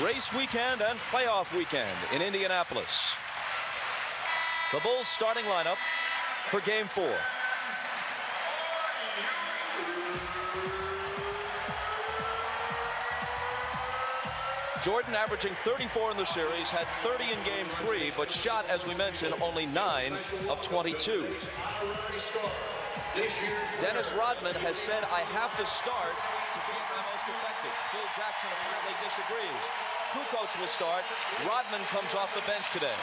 Race weekend and playoff weekend in Indianapolis. The Bulls starting lineup for Game 4. Jordan averaging 34 in the series, had 30 in Game 3, but shot, as we mentioned, only 9 of 22. Dennis Rodman has said, "I have to start to be my most effective." Phil Jackson apparently disagrees. Kukoc will start. Rodman comes off the bench today.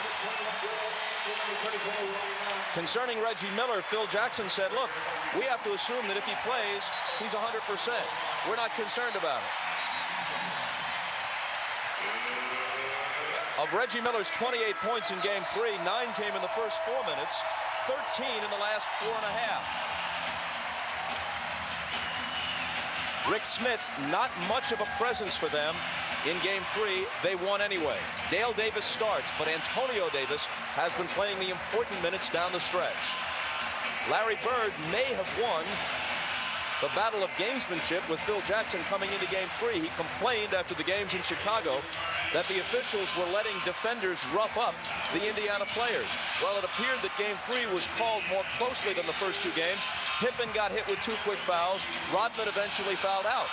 Concerning Reggie Miller, Phil Jackson said, "Look, we have to assume that if he plays, he's 100%. We're not concerned about it." Of Reggie Miller's 28 points in Game 3, 9 came in the first 4 minutes, 13 in the last 4.5. Rik Smits, not much of a presence for them in Game 3. They won anyway. Dale Davis starts, but Antonio Davis has been playing the important minutes down the stretch. Larry Bird may have won the battle of gamesmanship with Phil Jackson coming into Game 3. He complained after the games in Chicago that the officials were letting defenders rough up the Indiana players. Well, it appeared that Game 3 was called more closely than the first 2 games. Pippen got hit with 2 quick fouls. Rodman eventually fouled out.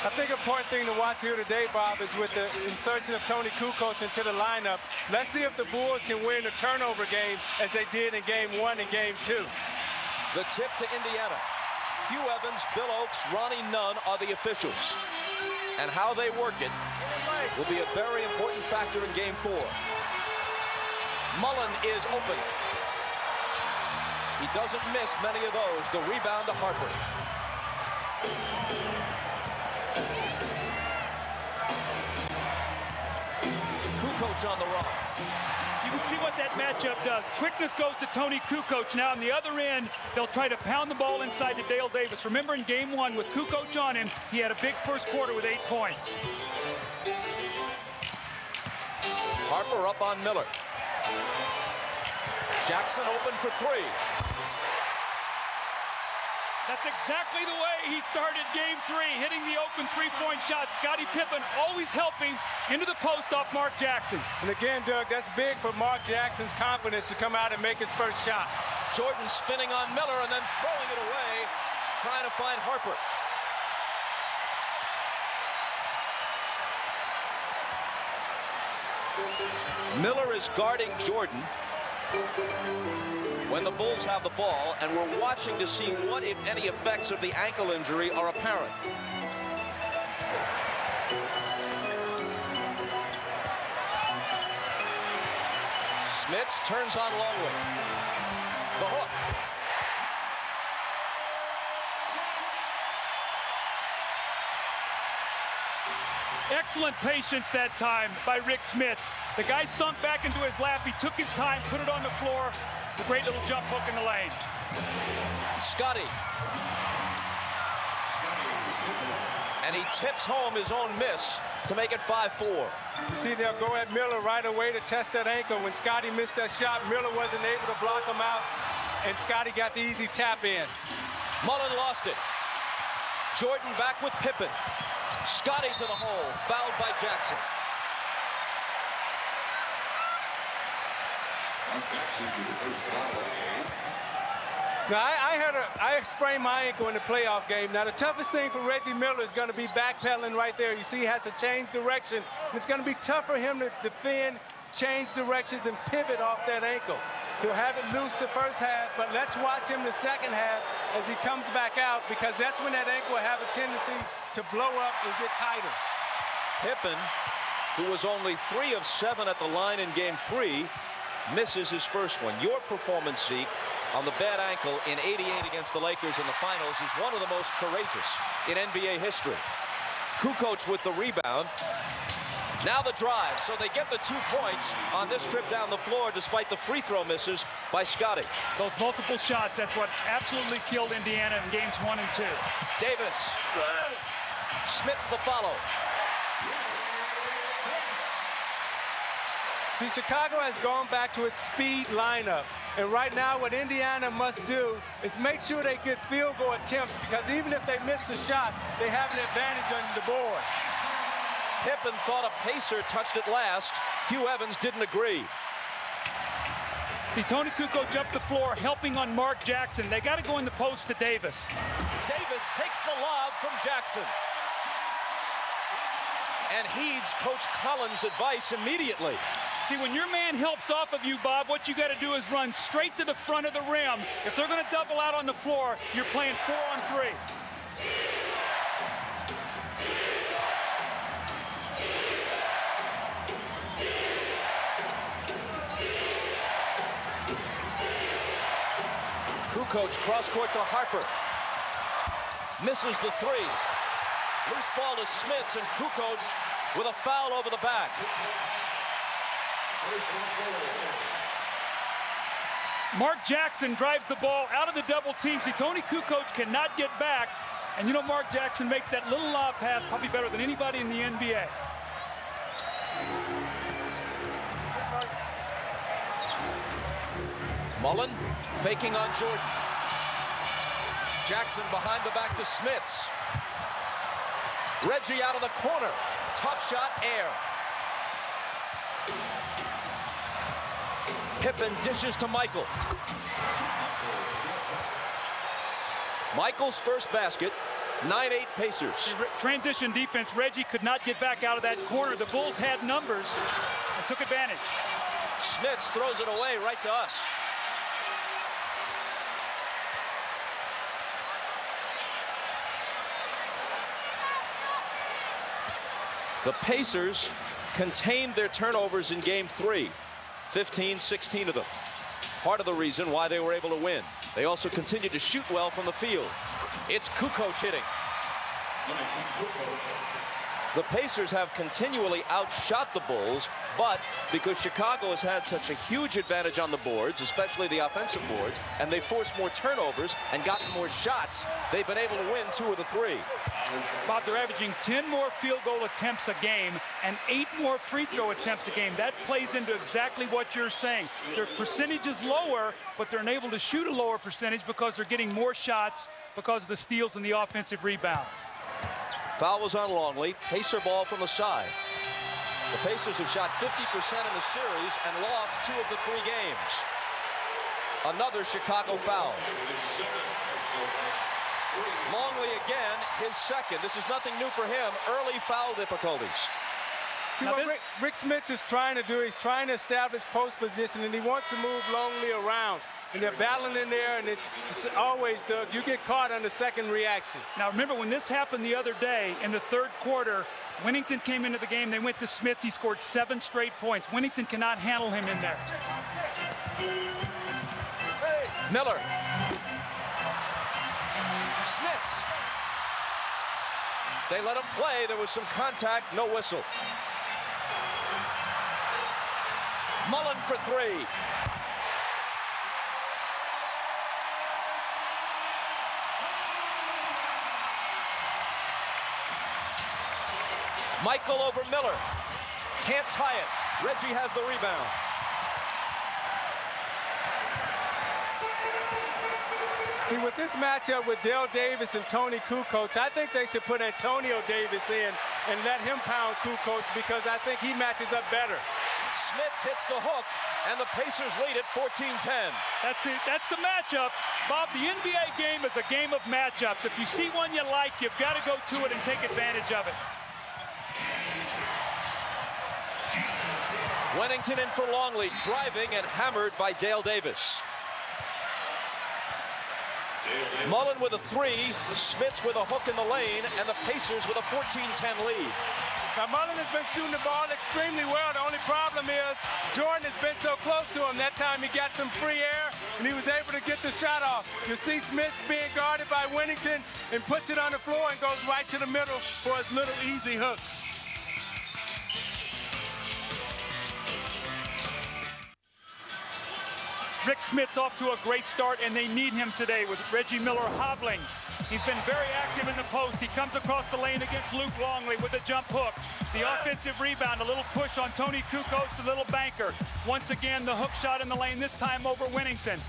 I think an important thing to watch here today, Bob, is with the insertion of Tony Kukoc into the lineup. Let's see if the Bulls can win the turnover game as they did in Game 1 and Game 2. The tip to Indiana. Hugh Evans, Bill Oakes, Ronnie Nunn are the officials. And how they work it will be a very important factor in Game 4. Mullen is open. He doesn't miss many of those. The rebound to Harper. Kukoc on the run. You can see what that matchup does. Quickness goes to Tony Kukoc. Now on the other end, they'll try to pound the ball inside to Dale Davis. Remember in Game 1 with Kukoc on him, he had a big first quarter with 8 points. Harper up on Miller. Jackson open for 3. That's exactly the way he started Game 3, hitting the open 3-point shot. Scottie Pippen always helping into the post off Mark Jackson. And again, Doug, that's big for Mark Jackson's confidence to come out and make his first shot. Jordan spinning on Miller and then throwing it away, trying to find Harper. Miller is guarding Jordan when the Bulls have the ball, and we're watching to see what, if any, effects of the ankle injury are apparent. Smits turns on Longley. The hook. Excellent patience that time by Rik Smits. The guy sunk back into his lap. He took his time, put it on the floor. A great little jump hook in the lane. Scottie. And he tips home his own miss to make it 5-4. You see, they'll go at Miller right away to test that ankle. When Scottie missed that shot, Miller wasn't able to block him out, and Scottie got the easy tap in. Mullen lost it. Jordan back with Pippen. Scottie to the hole, fouled by Jackson. Now, I sprained my ankle in the playoff game. Now, the toughest thing for Reggie Miller is going to be backpedaling right there. You see, he has to change direction. It's going to be tough for him to defend, change directions, and pivot off that ankle. He'll have it loose the first half, but let's watch him the second half as he comes back out, because that's when that ankle will have a tendency to blow up and get tighter. Pippen, who was only 3 of 7 at the line in Game 3, misses his first one. Your performance, Zeke, on the bad ankle in '88 against the Lakers in the finals is one of the most courageous in NBA history. Kukoc with the rebound. Now the drive, so they get the 2 points on this trip down the floor despite the free throw misses by Scottie. Those multiple shots, that's what absolutely killed Indiana in Games 1 and 2. Davis. Smits the follow. See, Chicago has gone back to its speed lineup. And right now, what Indiana must do is make sure they get field goal attempts, because even if they miss the shot, they have an advantage on the board. Pippen thought a Pacer touched it last. Hugh Evans didn't agree. See, Tony Kukoc up the floor, helping on Mark Jackson. They got to go in the post to Davis. Davis takes the lob from Jackson. And heeds Coach Collins' advice immediately. See, when your man helps off of you, Bob, what you got to do is run straight to the front of the rim. If they're going to double out on the floor, you're playing 4-on-3. Kukoc cross-court to Harper. Misses the three. Loose ball to Smits, and Kukoc with a foul over the back. Mark Jackson drives the ball out of the double team. See, Tony Kukoc cannot get back. And you know, Mark Jackson makes that little lob pass probably better than anybody in the NBA. Mullen faking on Jordan. Jackson behind the back to Smits. Reggie out of the corner. Tough shot, air. Pippen dishes to Michael. Michael's first basket, 9-8 Pacers. Transition defense, Reggie could not get back out of that corner. The Bulls had numbers and took advantage. Smits throws it away right to us. The Pacers contained their turnovers in game 3. 15, 16 of them. Part of the reason why they were able to win. They also continued to shoot well from the field. It's Kukoc hitting. The Pacers have continually outshot the Bulls, but because Chicago has had such a huge advantage on the boards, especially the offensive boards, and they forced more turnovers and gotten more shots, they've been able to win 2 of the 3. Bob, they're averaging 10 more field goal attempts a game and 8 more free throw attempts a game. That plays into exactly what you're saying. Their percentage is lower, but they're able to shoot a lower percentage because they're getting more shots because of the steals and the offensive rebounds. Foul was on Longley. Pacer ball from the side. The Pacers have shot 50% in the series and lost 2 of the 3 games. Another Chicago foul. Longley again, his second. This is nothing new for him. Early foul difficulties. See what Rik Smits is trying to do, he's trying to establish post position, and he wants to move Longley around. And they're battling in there, and it's always, Doug, you get caught on the second reaction. Now, remember, when this happened the other day in the 3rd quarter, Winnington came into the game. They went to Smits. He scored 7 straight points. Winnington cannot handle him in there. Miller. Smits. They let him play. There was some contact, no whistle. Mullen for 3. Michael over Miller. Can't tie it. Reggie has the rebound. See, with this matchup with Dale Davis and Tony Kukoc, I think they should put Antonio Davis in and let him pound Kukoc because I think he matches up better. Smits hits the hook, and the Pacers lead at 14-10. That's the matchup. Bob, the NBA game is a game of matchups. If you see one you like, you've got to go to it and take advantage of it. Winnington in for Longley, driving and hammered by Dale Davis. Mullen with a 3, Smits with a hook in the lane, and the Pacers with a 14-10 lead. Now, Mullen has been shooting the ball extremely well. The only problem is Jordan has been so close to him. That time he got some free air, and he was able to get the shot off. You see Smits being guarded by Winnington and puts it on the floor and goes right to the middle for his little easy hook. Rik Smits off to a great start, and they need him today with Reggie Miller hobbling. He's been very active in the post. He comes across the lane against Luc Longley with a jump hook. The offensive rebound, a little push on Tony Kukoc, a little banker. Once again, the hook shot in the lane, this time over Winnington.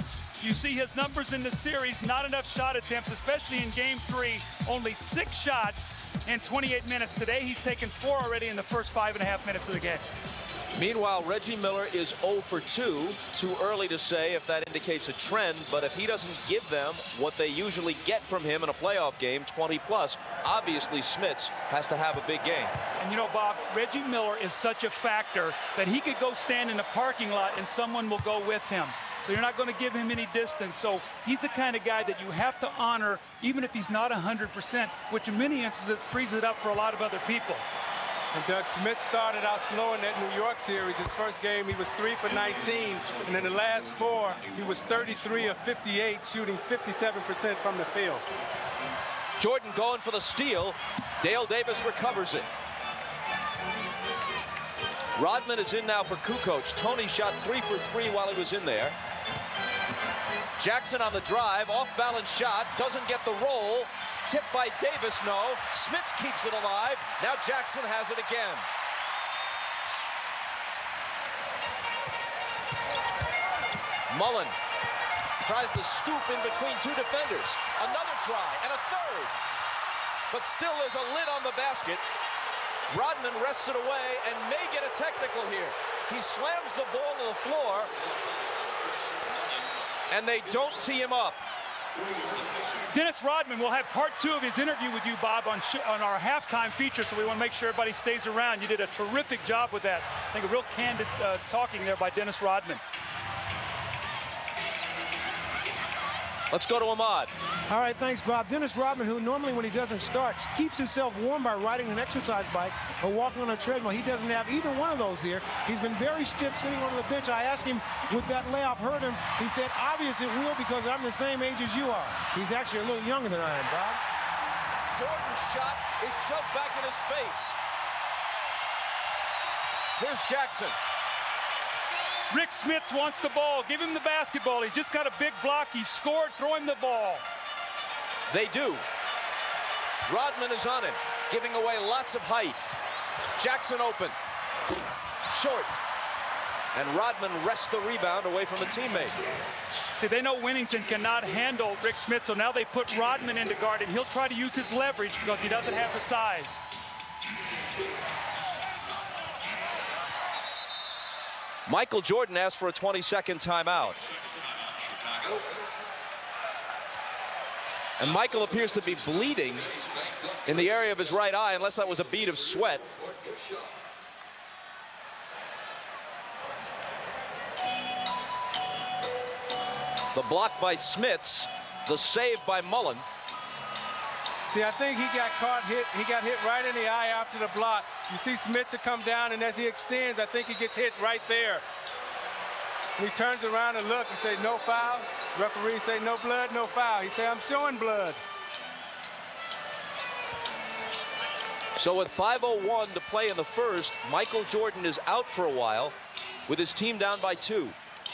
You see his numbers in the series, not enough shot attempts, especially in game 3. Only 6 shots in 28 minutes. Today, he's taken 4 already in the first 5.5 minutes of the game. Meanwhile, Reggie Miller is 0 for 2. Too early to say if that indicates a trend, but if he doesn't give them what they usually get from him in a playoff game, 20 plus, obviously Smits has to have a big game. And you know, Bob, Reggie Miller is such a factor that he could go stand in a parking lot and someone will go with him. So you're not going to give him any distance. So he's the kind of guy that you have to honor, even if he's not 100%, which in many instances frees it up for a lot of other people. And Doug Smits started out slow in that New York series. His first game, he was 3 for 19. And in the last 4, he was 33 of 58, shooting 57% from the field. Jordan going for the steal. Dale Davis recovers it. Rodman is in now for Kukoc. Tony shot 3 for 3 while he was in there. Jackson on the drive, off-balance shot, doesn't get the roll. Tipped by Davis, no. Smits keeps it alive. Now Jackson has it again. Mullen tries to scoop in between 2 defenders. Another try and a third. But still there's a lid on the basket. Rodman wrests it away and may get a technical here. He slams the ball to the floor. And they don't tee him up. Dennis Rodman will have part 2 of his interview with you, Bob, on our halftime feature, so we want to make sure everybody stays around. You did a terrific job with that. I think a real candid talking there by Dennis Rodman. Let's go to Ahmad. All right, thanks, Bob. Dennis Rodman, who normally when he doesn't start, keeps himself warm by riding an exercise bike or walking on a treadmill. He doesn't have either one of those here. He's been very stiff sitting on the bench. I asked him, would that layoff hurt him? He said, obvious it will because I'm the same age as you are. He's actually a little younger than I am, Bob. Jordan's shot is shoved back in his face. Here's Jackson. Rik Smits wants the ball. Give him the basketball. He's just got a big block. He scored. Throw him the ball. They do. Rodman is on him, giving away lots of height. Jackson open. Short. And Rodman wrests the rebound away from a teammate. See, they know Winnington cannot handle Rik Smits, so now they put Rodman into guard, and he'll try to use his leverage because he doesn't have the size. Michael Jordan asked for a 20-second timeout. And Michael appears to be bleeding in the area of his right eye, unless that was a bead of sweat. The block by Smits, the save by Mullen. See, I think he got caught hit. He got hit right in the eye after the block. You see Smits come down, and as he extends, I think he gets hit right there. And he turns around and look and say, no foul. Referee say, no blood, no foul. He say, I'm showing blood. So with 5:01 to play in the first, Michael Jordan is out for a while with his team down by 2.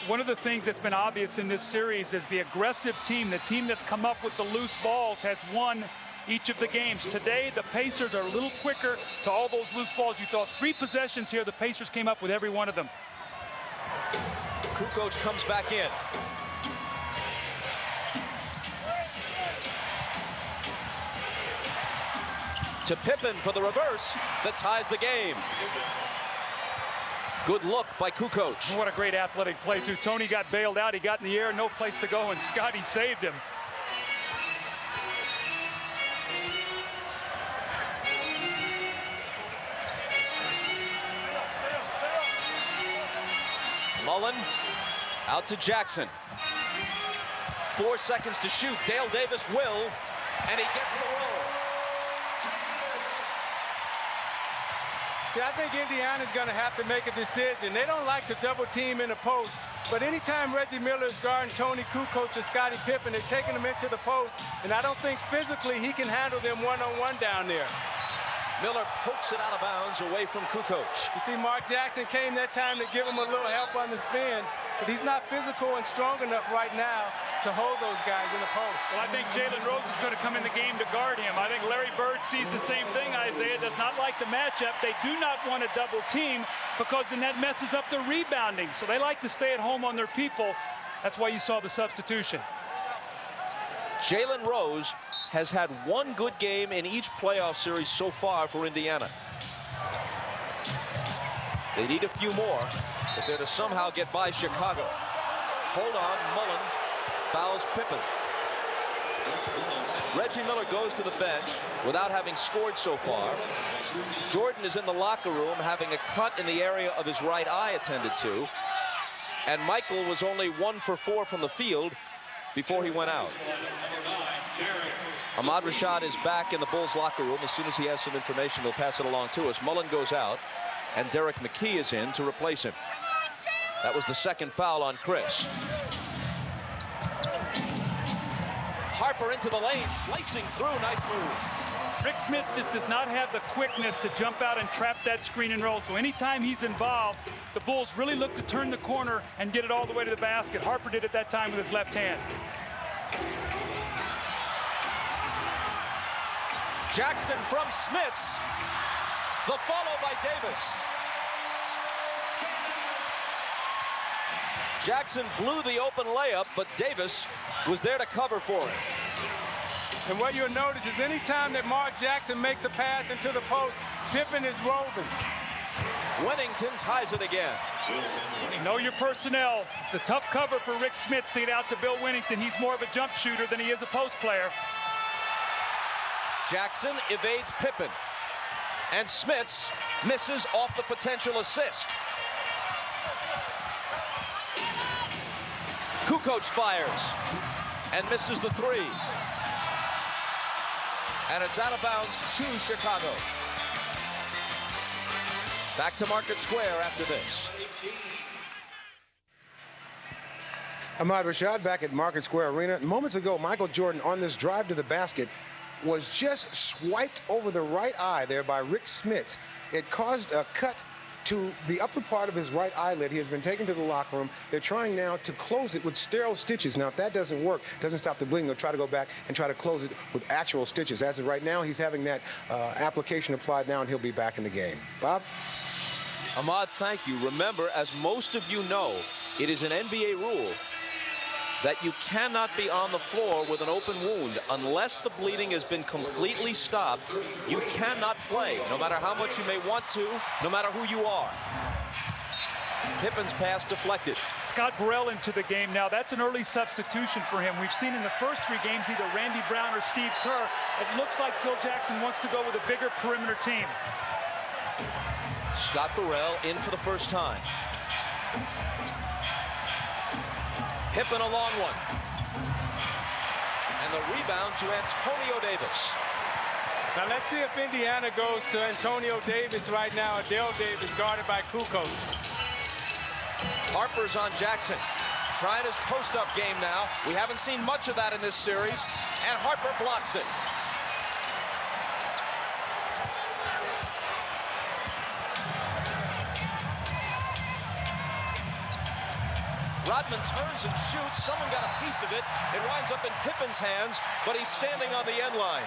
One of the things that's been obvious in this series is the aggressive team, the team that's come up with the loose balls, has won each of the games. Today, the Pacers are a little quicker to all those loose balls. You thought 3 possessions here, the Pacers came up with every one of them. Kukoc comes back in. To Pippen for the reverse that ties the game. Good look by Kukoc. What a great athletic play, too. Tony got bailed out. He got in the air, no place to go, and Scotty saved him. Mullen out to Jackson. 4 seconds to shoot. Dale Davis will, and he gets the roll. See, I think Indiana's going to have to make a decision. They don't like to double team in the post, but anytime Reggie Miller is guarding Tony Kukoc or Scottie Pippen, they're taking them into the post, and I don't think physically he can handle them one-on-one down there. Miller pokes it out of bounds away from Kukoc. You see, Mark Jackson came that time to give him a little help on the spin, but he's not physical and strong enough right now to hold those guys in the post. Well, I think Jalen Rose is going to come in the game to guard him. I think Larry Bird sees the same thing. Isaiah does not like the matchup. They do not want to double team because then that messes up the rebounding. So they like to stay at home on their people. That's why you saw the substitution. Jalen Rose has had one good game in each playoff series so far for Indiana. They need a few more if they're to somehow get by Chicago. Hold on, Mullen fouls Pippen. Reggie Miller goes to the bench without having scored so far. Jordan is in the locker room having a cut in the area of his right eye attended to. And Michael was only 1 for 4 from the field before he went out. Ahmad Rashad is back in the Bulls locker room. As soon as he has some information, they'll pass it along to us. Mullen goes out, and Derrick McKey is in to replace him. That was the second foul on Chris. Harper into the lane, slicing through. Nice move. Rik Smits just does not have the quickness to jump out and trap that screen and roll. So anytime he's involved, the Bulls really look to turn the corner and get it all the way to the basket. Harper did it that time with his left hand. Jackson from Smits. The follow by Davis. Jackson blew the open layup, but Davis was there to cover for him. And what you'll notice is anytime that Mark Jackson makes a pass into the post, Pippen is roving. Wennington ties it again. Know your personnel. It's a tough cover for Rik Smits to get out to Bill Wennington. He's more of a jump shooter than he is a post player. Jackson evades Pippen. And Smits misses off the potential assist. Kukoc fires and misses the three. And it's out of bounds to Chicago. Back to Market Square after this. Ahmad Rashad back at Market Square Arena. Moments ago, Michael Jordan on this drive to the basket was just swiped over the right eye there by Rik Smits. It caused a cut to the upper part of his right eyelid. He has been taken to the locker room. They're trying now to close it with sterile stitches. Now, if that doesn't work, doesn't stop the bleeding, they'll try to go back and try to close it with actual stitches. As of right now, he's having that application applied now, and he'll be back in the game. Bob? Ahmad, thank you. Remember, as most of you know, it is an NBA rule that you cannot be on the floor with an open wound unless the bleeding has been completely stopped. You cannot play, no matter how much you may want to, no matter who you are. Pippen's pass deflected. Scott Burrell into the game now. That's an early substitution for him. We've seen in the first 3 games either Randy Brown or Steve Kerr. It looks like Phil Jackson wants to go with a bigger perimeter team. Scott Burrell in for the first time. Pippen a long one. And the rebound to Antonio Davis. Now let's see if Indiana goes to Antonio Davis right now. Dale Davis guarded by Kukoc. Harper's on Jackson. Trying his post-up game now. We haven't seen much of that in this series. And Harper blocks it. Rodman turns and shoots. Someone got a piece of it. It winds up in Pippen's hands, but he's standing on the end line.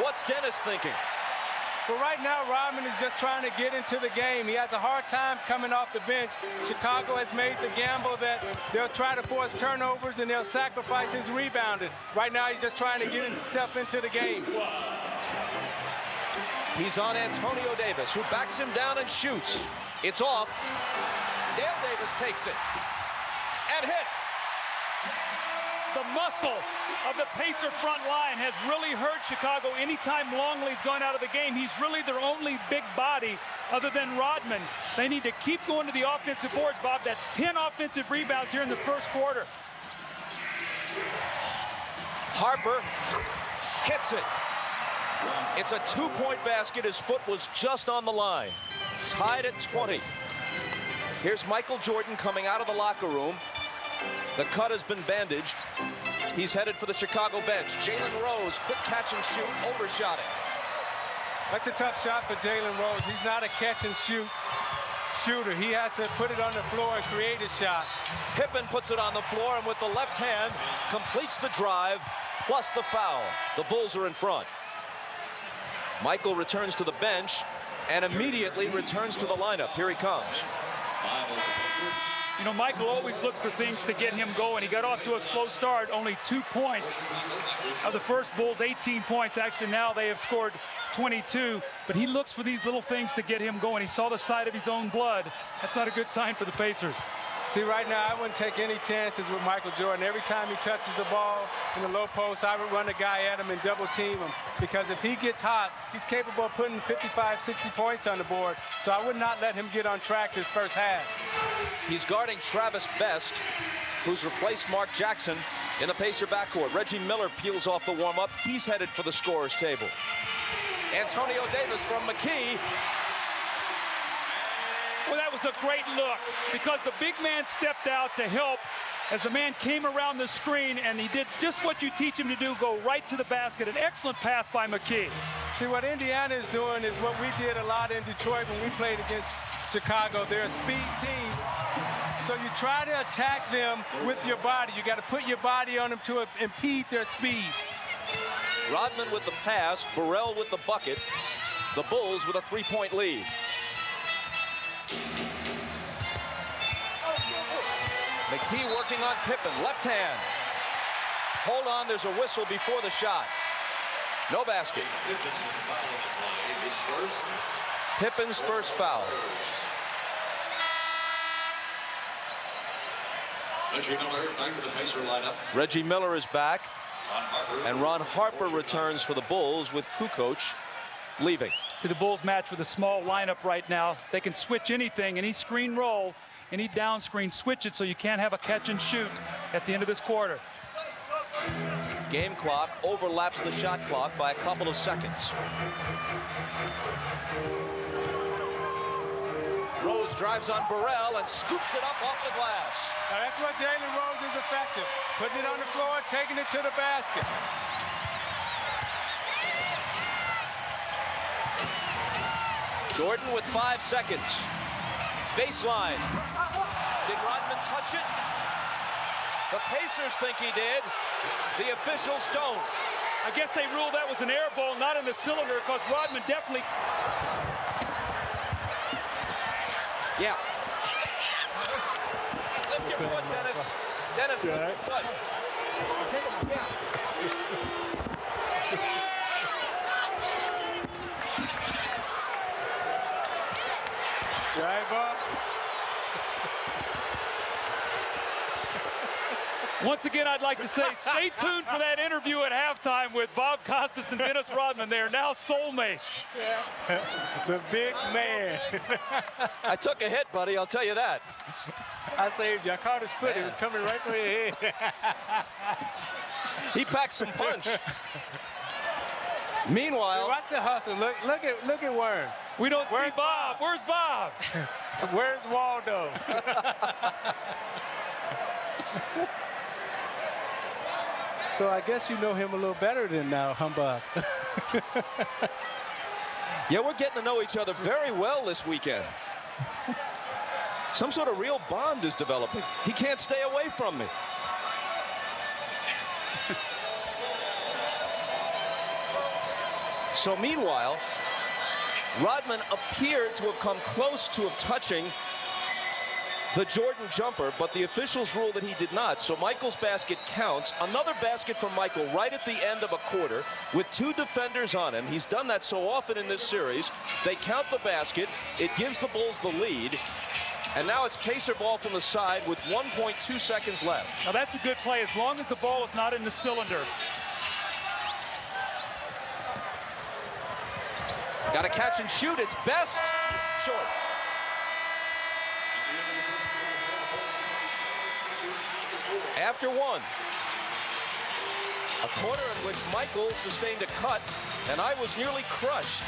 What's Dennis thinking? Well, right now, Rodman is just trying to get into the game. He has a hard time coming off the bench. Chicago has made the gamble that they'll try to force turnovers and they'll sacrifice his rebounding. Right now, he's just trying to get himself into the game. He's on Antonio Davis, who backs him down and shoots. It's off. Dale Davis takes it and hits. The muscle of the Pacer front line has really hurt Chicago. Anytime Longley's gone out of the game, he's really their only big body other than Rodman. They need to keep going to the offensive boards, Bob. That's 10 offensive rebounds here in the first quarter. Harper hits it. It's a 2-point basket. His foot was just on the line. Tied at 20. Here's Michael Jordan coming out of the locker room. The cut has been bandaged. He's headed for the Chicago bench. Jalen Rose, quick catch and shoot, overshot it. That's a tough shot for Jalen Rose. He's not a catch and shoot shooter. He has to put it on the floor and create a shot. Pippen puts it on the floor and with the left hand completes the drive plus the foul. The Bulls are in front. Michael returns to the bench and immediately returns to the lineup. Here he comes. You know, Michael always looks for things to get him going. He got off to a slow start, only 2 points. Of the first Bulls, 18 points. Actually, now they have scored 22. But he looks for these little things to get him going. He saw the side of his own blood. That's not a good sign for the Pacers. See, right now, I wouldn't take any chances with Michael Jordan. Every time he touches the ball in the low post, I would run the guy at him and double team him. Because if he gets hot, he's capable of putting 55, 60 points on the board. So I would not let him get on track this first half. He's guarding Travis Best, who's replaced Mark Jackson in the Pacer backcourt. Reggie Miller peels off the warm-up. He's headed for the scorer's table. Antonio Davis from McKey. Well, that was a great look because the big man stepped out to help as the man came around the screen, and he did just what you teach him to do, go right to the basket. An excellent pass by McKey. See, what Indiana is doing is what we did a lot in Detroit when we played against Chicago. They're a speed team. So you try to attack them with your body. You got to put your body on them to impede their speed. Rodman with the pass, Burrell with the bucket. The Bulls with a 3-point lead. McKey working on Pippen, left hand. Hold on, there's a whistle before the shot. No basket. Pippen's first foul. Reggie Miller back to the Pacer lineup. Reggie Miller is back. And Ron Harper returns for the Bulls with Kukoc leaving. See, the Bulls match with a small lineup right now. They can switch anything, any screen roll, any down screen, switch it so you can't have a catch and shoot at the end of this quarter. Game clock overlaps the shot clock by a couple of seconds. Rose drives on Burrell and scoops it up off the glass. Now that's what Jalen Rose is effective. Putting it on the floor, taking it to the basket. Jordan with 5 seconds. Baseline. Did Rodman touch it? The Pacers think he did. The officials don't. I guess they ruled that was an air ball, not in the cylinder, because Rodman definitely... Yeah. Lift your foot, Dennis. Dennis, lift your foot. Yeah. You all right, Bob? Once again, I'd like to say, stay tuned for that interview at halftime with Bob Costas and Dennis Rodman. They are now soulmates. Yeah. The big man. I took a hit, buddy, I'll tell you that. I saved you. I caught his foot. Yeah. It was coming right for your head. He packed some punch. Meanwhile, Watch the hustle. Look at Warren. We don't see Where's Bob. Bob? Where's Bob? Where's Waldo? So I guess you know him a little better than now, Humbug. yeah, we're getting to know each other very well this weekend. Some sort of real bond is developing. He can't stay away from me. So meanwhile, Rodman appeared to have come close to touching the Jordan jumper, but the officials ruled that he did not. So Michael's basket counts. Another basket from Michael right at the end of a quarter with 2 defenders on him. He's done that so often in this series. They count the basket. It gives the Bulls the lead. And now it's Pacer ball from the side with 1.2 seconds left. Now that's a good play as long as the ball is not in the cylinder. Got to catch and shoot. It's Best. Short. After 1. A quarter in which Michael sustained a cut, and I was nearly crushed.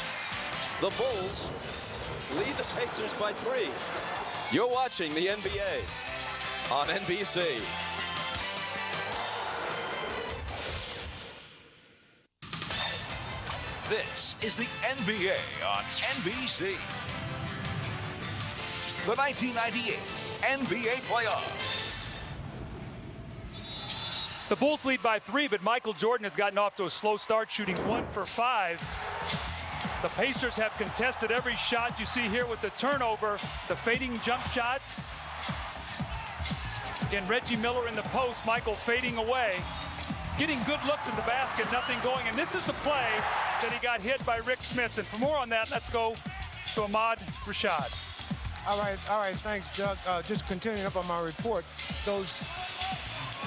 The Bulls lead the Pacers by 3. You're watching the NBA on NBC. This is the NBA on NBC. The 1998 NBA playoffs. The Bulls lead by 3, but Michael Jordan has gotten off to a slow start, shooting 1 for 5. The Pacers have contested every shot you see here with the turnover, the fading jump shot. in Reggie Miller in the post. Michael fading away, getting good looks at the basket, nothing going. And this is the play that he got hit by Rik Smits. And for more on that, let's go to Ahmad Rashad. All right, thanks, Doug. Just continuing up on my report, those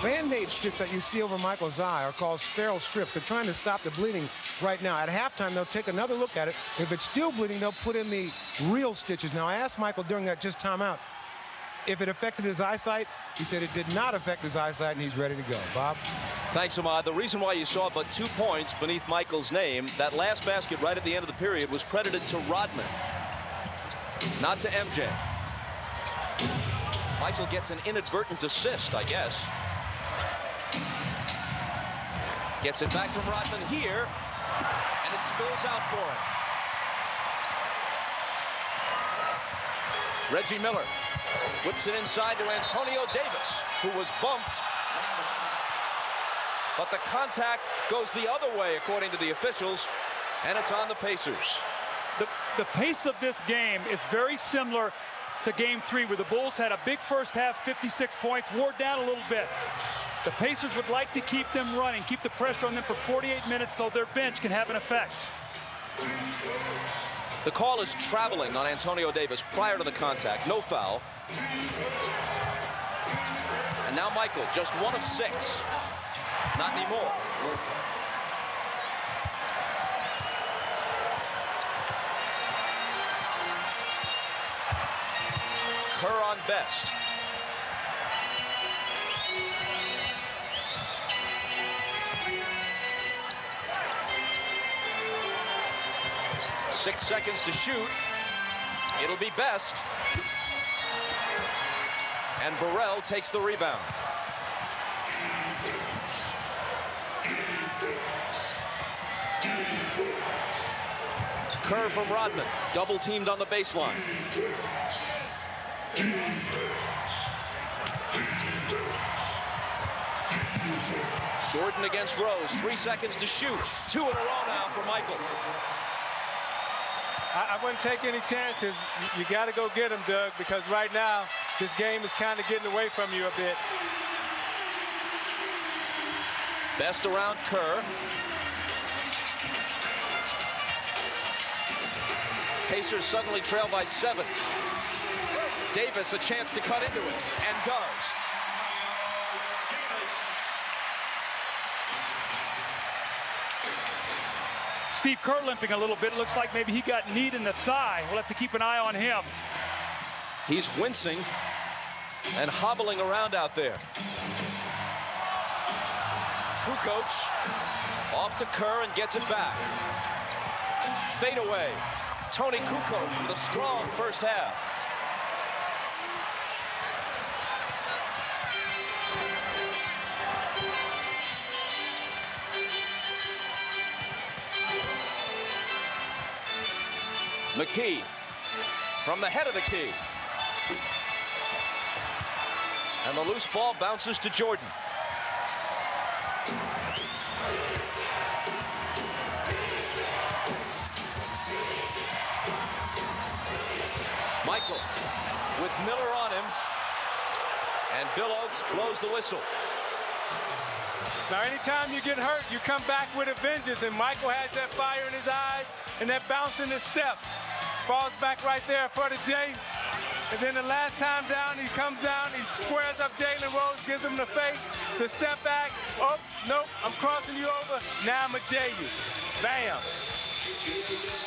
bandage strips that you see over Michael's eye are called sterile strips. They're trying to stop the bleeding right now. At halftime, they'll take another look at it. If it's still bleeding, they'll put in the real stitches. Now, I asked Michael during that just timeout if it affected his eyesight. He said it did not affect his eyesight, and he's ready to go. Bob? Thanks, Ahmad. The reason why you saw but 2 points beneath Michael's name, that last basket right at the end of the period was credited to Rodman, not to MJ. Michael gets an inadvertent assist, I guess. Gets it back from Rodman here, and it spills out for him. Reggie Miller whips it inside to Antonio Davis, who was bumped. But the contact goes the other way, according to the officials, and it's on the Pacers. The pace of this game is very similar to Game 3, where the Bulls had a big first half, 56 points, wore down a little bit. The Pacers would like to keep them running, keep the pressure on them for 48 minutes so their bench can have an effect. The call is traveling on Antonio Davis prior to the contact. No foul. And now Michael, just 1 of 6. Not anymore. Kerr on best. Six seconds to shoot. It'll be best. And Burrell takes the rebound. Kerr from Rodman, double teamed on the baseline. Jordan against Rose, 3 seconds to shoot. 2 in a row now for Michael. I wouldn't take any chances. You got to go get him, Doug, because right now this game is kind of getting away from you a bit. Best around Kerr. Pacers suddenly trail by 7. Davis a chance to cut into it, and does. Steve Kerr limping a little bit. Looks like maybe he got kneed in the thigh. We'll have to keep an eye on him. He's wincing and hobbling around out there. Kukoc off to Kerr and gets it back. Fade away. Tony Kukoc with a strong first half. McKey from the head of the key. And the loose ball bounces to Jordan. Michael with Miller on him. And Bill Oates blows the whistle. Now, anytime you get hurt, you come back with a vengeance, and Michael has that fire in his eyes and that bounce in his step. Falls back right there for the J. And then the last time down, he comes down, he squares up Jalen Rose, gives him the face, the step back. Oops, nope, I'm crossing you over. Now I'm a J you. Bam.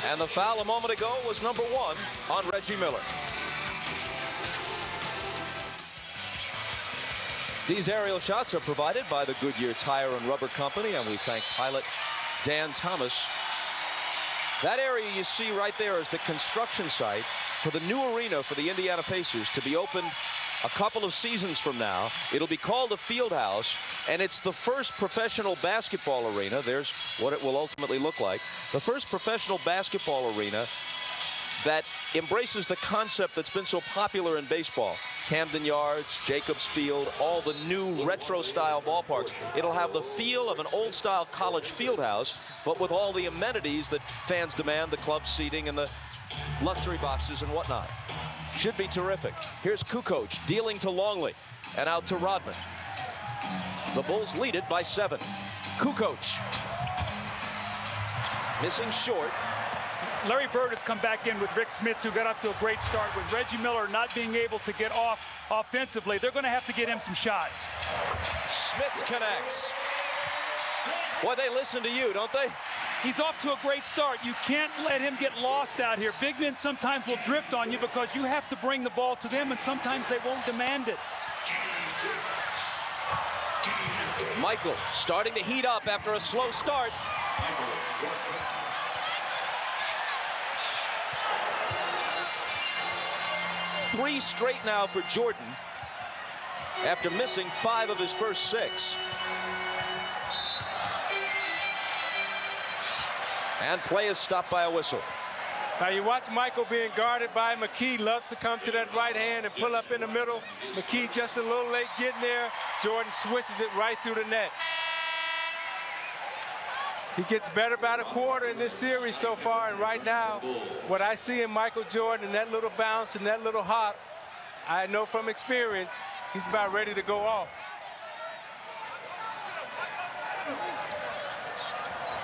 And the foul a moment ago was number 1 on Reggie Miller. These aerial shots are provided by the Goodyear Tire and Rubber Company, and we thank pilot Dan Thomas. That area you see right there is the construction site for the new arena for the Indiana Pacers to be opened a couple of seasons from now. It'll be called the Fieldhouse, and it's the first professional basketball arena. There's what it will ultimately look like. The first professional basketball arena that embraces the concept that's been so popular in baseball. Camden Yards, Jacobs Field, all the new retro-style ballparks. It'll have the feel of an old-style college field house, but with all the amenities that fans demand, the club seating and the luxury boxes and whatnot. Should be terrific. Here's Kukoc dealing to Longley. And out to Rodman. The Bulls lead it by 7. Kukoc. Missing short. Larry Bird has come back in with Rik Smits, who got up to a great start. With Reggie Miller not being able to get off offensively, they're going to have to get him some shots. Smits connects. Boy, they listen to you, don't they? He's off to a great start. You can't let him get lost out here. Big men sometimes will drift on you because you have to bring the ball to them, and sometimes they won't demand it. Michael starting to heat up after a slow start. Three straight now for Jordan after missing 5 of his first 6. And play is stopped by a whistle. Now you watch Michael being guarded by McKey. Loves to come to that right hand and pull up in the middle. McKey just a little late getting there. Jordan swishes it right through the net. He gets better by the quarter in this series so far, and right now, what I see in Michael Jordan, that little bounce and that little hop, I know from experience, he's about ready to go off.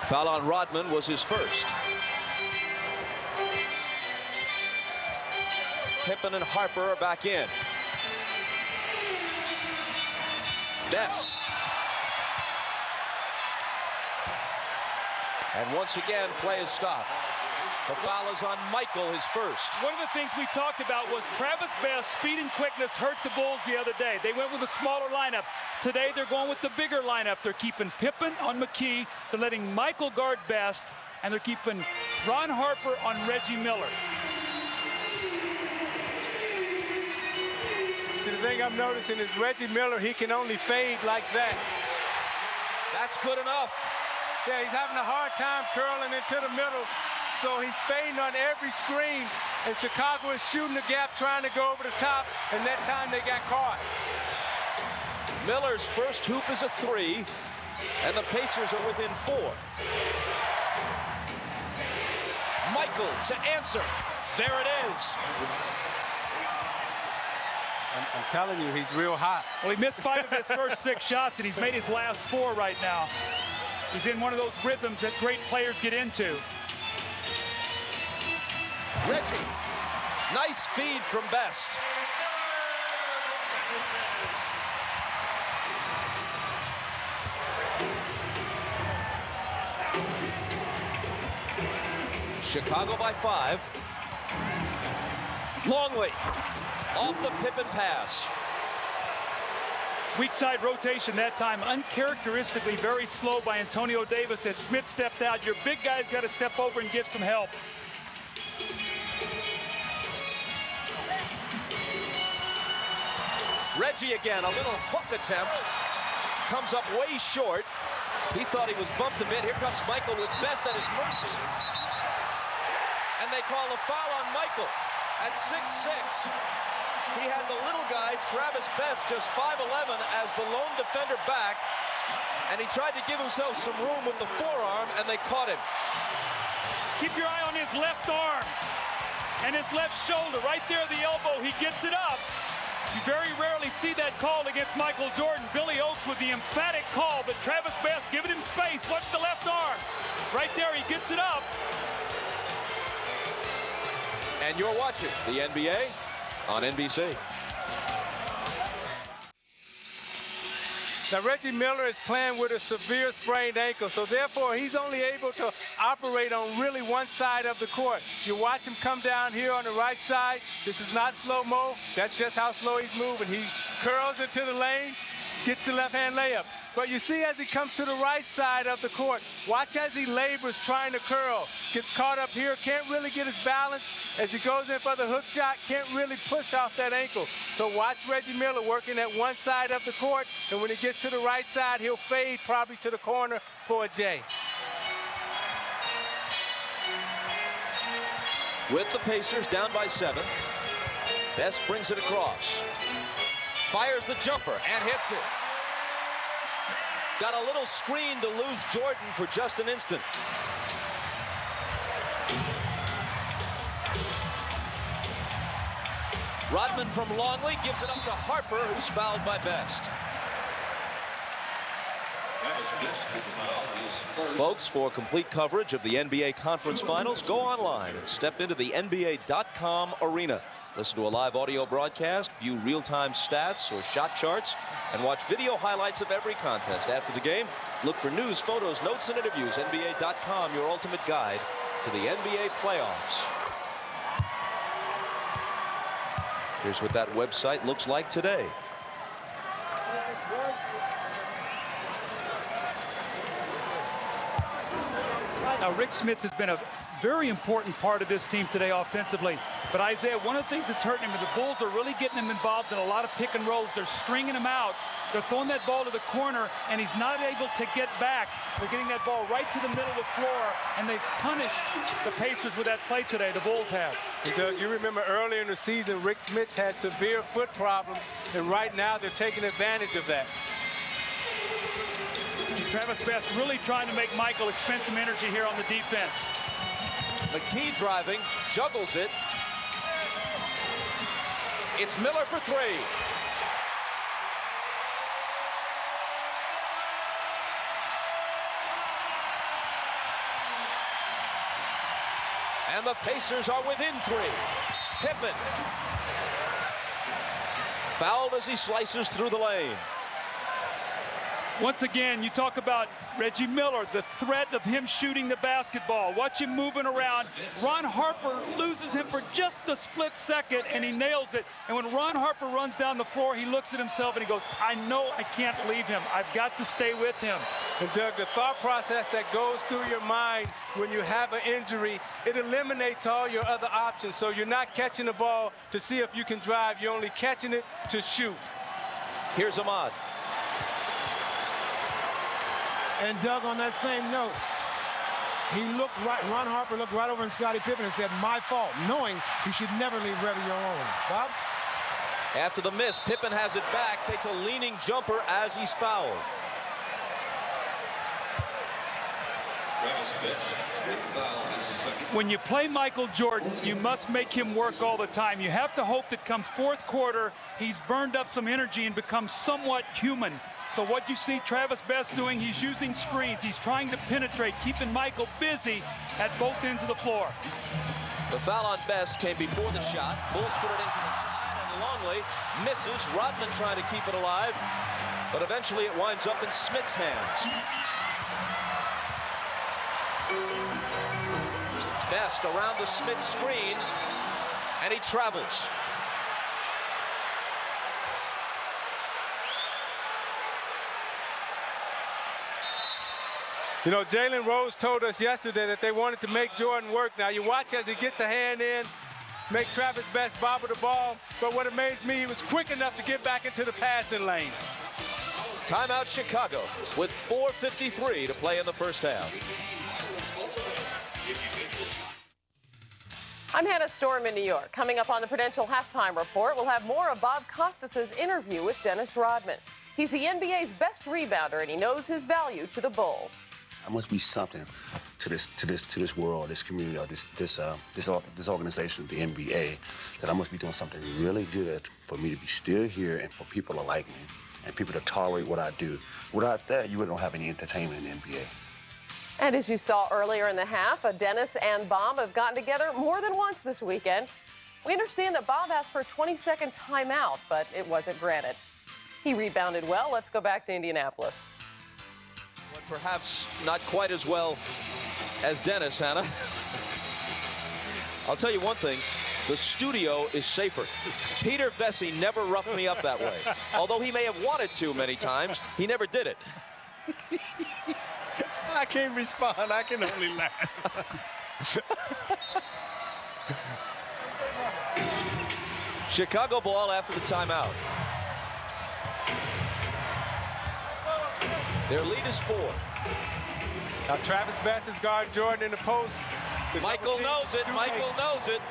Foul on Rodman was his first. Pippen and Harper are back in. Best. And once again, play is stopped. The foul is on Michael, his first. One of the things we talked about was Travis Best's speed and quickness hurt the Bulls the other day. They went with a smaller lineup. Today, they're going with the bigger lineup. They're keeping Pippen on McKey. They're letting Michael guard Best. And they're keeping Ron Harper on Reggie Miller. See, the thing I'm noticing is Reggie Miller, he can only fade like that. That's good enough. Yeah, he's having a hard time curling into the middle. So he's fading on every screen, and Chicago is shooting the gap, trying to go over the top, and that time they got caught. Miller's first hoop is a 3, and the Pacers are within 4. Michael to answer. There it is. I'm telling you, he's real hot. Well, he missed 5 of his first 6 shots, and he's made his last 4 right now. He's in one of those rhythms that great players get into. Reggie, nice feed from Best. Chicago by 5. Longley off the Pippen pass. Weak side rotation that time, uncharacteristically very slow by Antonio Davis as Smits stepped out. Your big guy's got to step over and give some help. Reggie again, a little hook attempt. Comes up way short. He thought he was bumped a bit. Here comes Michael with Best at his mercy. And they call a foul on Michael at 6'6". He had the little guy, Travis Best, just 5'11", as the lone defender back. And he tried to give himself some room with the forearm, and they caught him. Keep your eye on his left arm and his left shoulder. Right there at the elbow, he gets it up. You very rarely see that call against Michael Jordan. Billy Oakes with the emphatic call, but Travis Best giving him space. Watch the left arm. Right there, he gets it up. And you're watching the NBA on NBC. Now, Reggie Miller is playing with a severe sprained ankle, so therefore he's only able to operate on really one side of the court. You watch him come down here on the right side. This is not slow-mo. That's just how slow he's moving. He curls into the lane, gets the left-hand layup. But you see as he comes to the right side of the court, watch as he labors trying to curl. Gets caught up here, can't really get his balance. As he goes in for the hook shot, can't really push off that ankle. So watch Reggie Miller working at one side of the court, and when he gets to the right side, he'll fade probably to the corner for a J. With the Pacers down by 7, Best brings it across. Fires the jumper and hits it. Got a little screen to lose Jordan for just an instant. Rodman from Longley gives it up to Harper, who's fouled by Best. Folks, for complete coverage of the NBA Conference Finals, go online and step into the NBA.com arena. Listen to a live audio broadcast, view real-time stats or shot charts, and watch video highlights of every contest. After the game, look for news, photos, notes, and interviews. NBA.com, your ultimate guide to the NBA playoffs. Here's what that website looks like today. Now, Rik Smits has been a very important part of this team today offensively. But Isaiah, one of the things that's hurting him is the Bulls are really getting him involved in a lot of pick and rolls. They're stringing him out. They're throwing that ball to the corner, and he's not able to get back. They're getting that ball right to the middle of the floor, and they've punished the Pacers with that play today. The Bulls have. Doug, you remember earlier in the season, Rik Smits had severe foot problems, and right now they're taking advantage of that. Travis Best really trying to make Michael expend some energy here on the defense. McKey driving, juggles it. It's Miller for three. And the Pacers are within three. Pippen fouled as he slices through the lane. Once again, you talk about Reggie Miller, the threat of him shooting the basketball. Watch him moving around. Ron Harper loses him for just a split second, and he nails it. And when Ron Harper runs down the floor, he looks at himself and he goes, I know I can't leave him. I've got to stay with him. And Doug, the thought process that goes through your mind when you have an injury, it eliminates all your other options. So you're not catching the ball to see if you can drive. You're only catching it to shoot. Here's Ahmad. And Doug, on that same note, he looked right, Ron Harper looked right over at Scottie Pippen and said, my fault, knowing he should never leave Reggie alone. Bob? After the miss, Pippen has it back, takes a leaning jumper as he's fouled. When you play Michael Jordan, you must make him work all the time. You have to hope that come fourth quarter, he's burned up some energy and becomes somewhat human. So what you see Travis Best doing, he's using screens. He's trying to penetrate, keeping Michael busy at both ends of the floor. The foul on Best came before the shot. Bulls put it into the side, and Longley misses. Rodman trying to keep it alive, but eventually it winds up in Smits' hands. Best around the Smits screen, and he travels. You know, Jalen Rose told us yesterday that they wanted to make Jordan work. Now, you watch as he gets a hand in, make Travis Best bobble the ball. But what amazed me, he was quick enough to get back into the passing lane. Timeout Chicago with 4:53 to play in the first half. I'm Hannah Storm in New York. Coming up on the Prudential Halftime Report, we'll have more of Bob Costas's interview with Dennis Rodman. He's the NBA's best rebounder, and he knows his value to the Bulls. There must be something to this world, this community, or this organization, the NBA, that I must be doing something really good for me to be still here and for people to like me and people to tolerate what I do. Without that, you really don't have any entertainment in the NBA. And as you saw earlier in the half, Dennis and Bob have gotten together more than once this weekend. We understand that Bob asked for a 20-second timeout, but it wasn't granted. He rebounded well. Let's go back to Indianapolis. But perhaps not quite as well as Dennis, Hannah. I'll tell you one thing. The studio is safer. Peter Vesey never roughed me up that way. Although he may have wanted to many times, he never did it. I can't respond. I can only laugh. Chicago ball after the timeout. Their lead is 4. Now Travis Best is guarding Jordan in the post. Michael knows it. Michael knows it.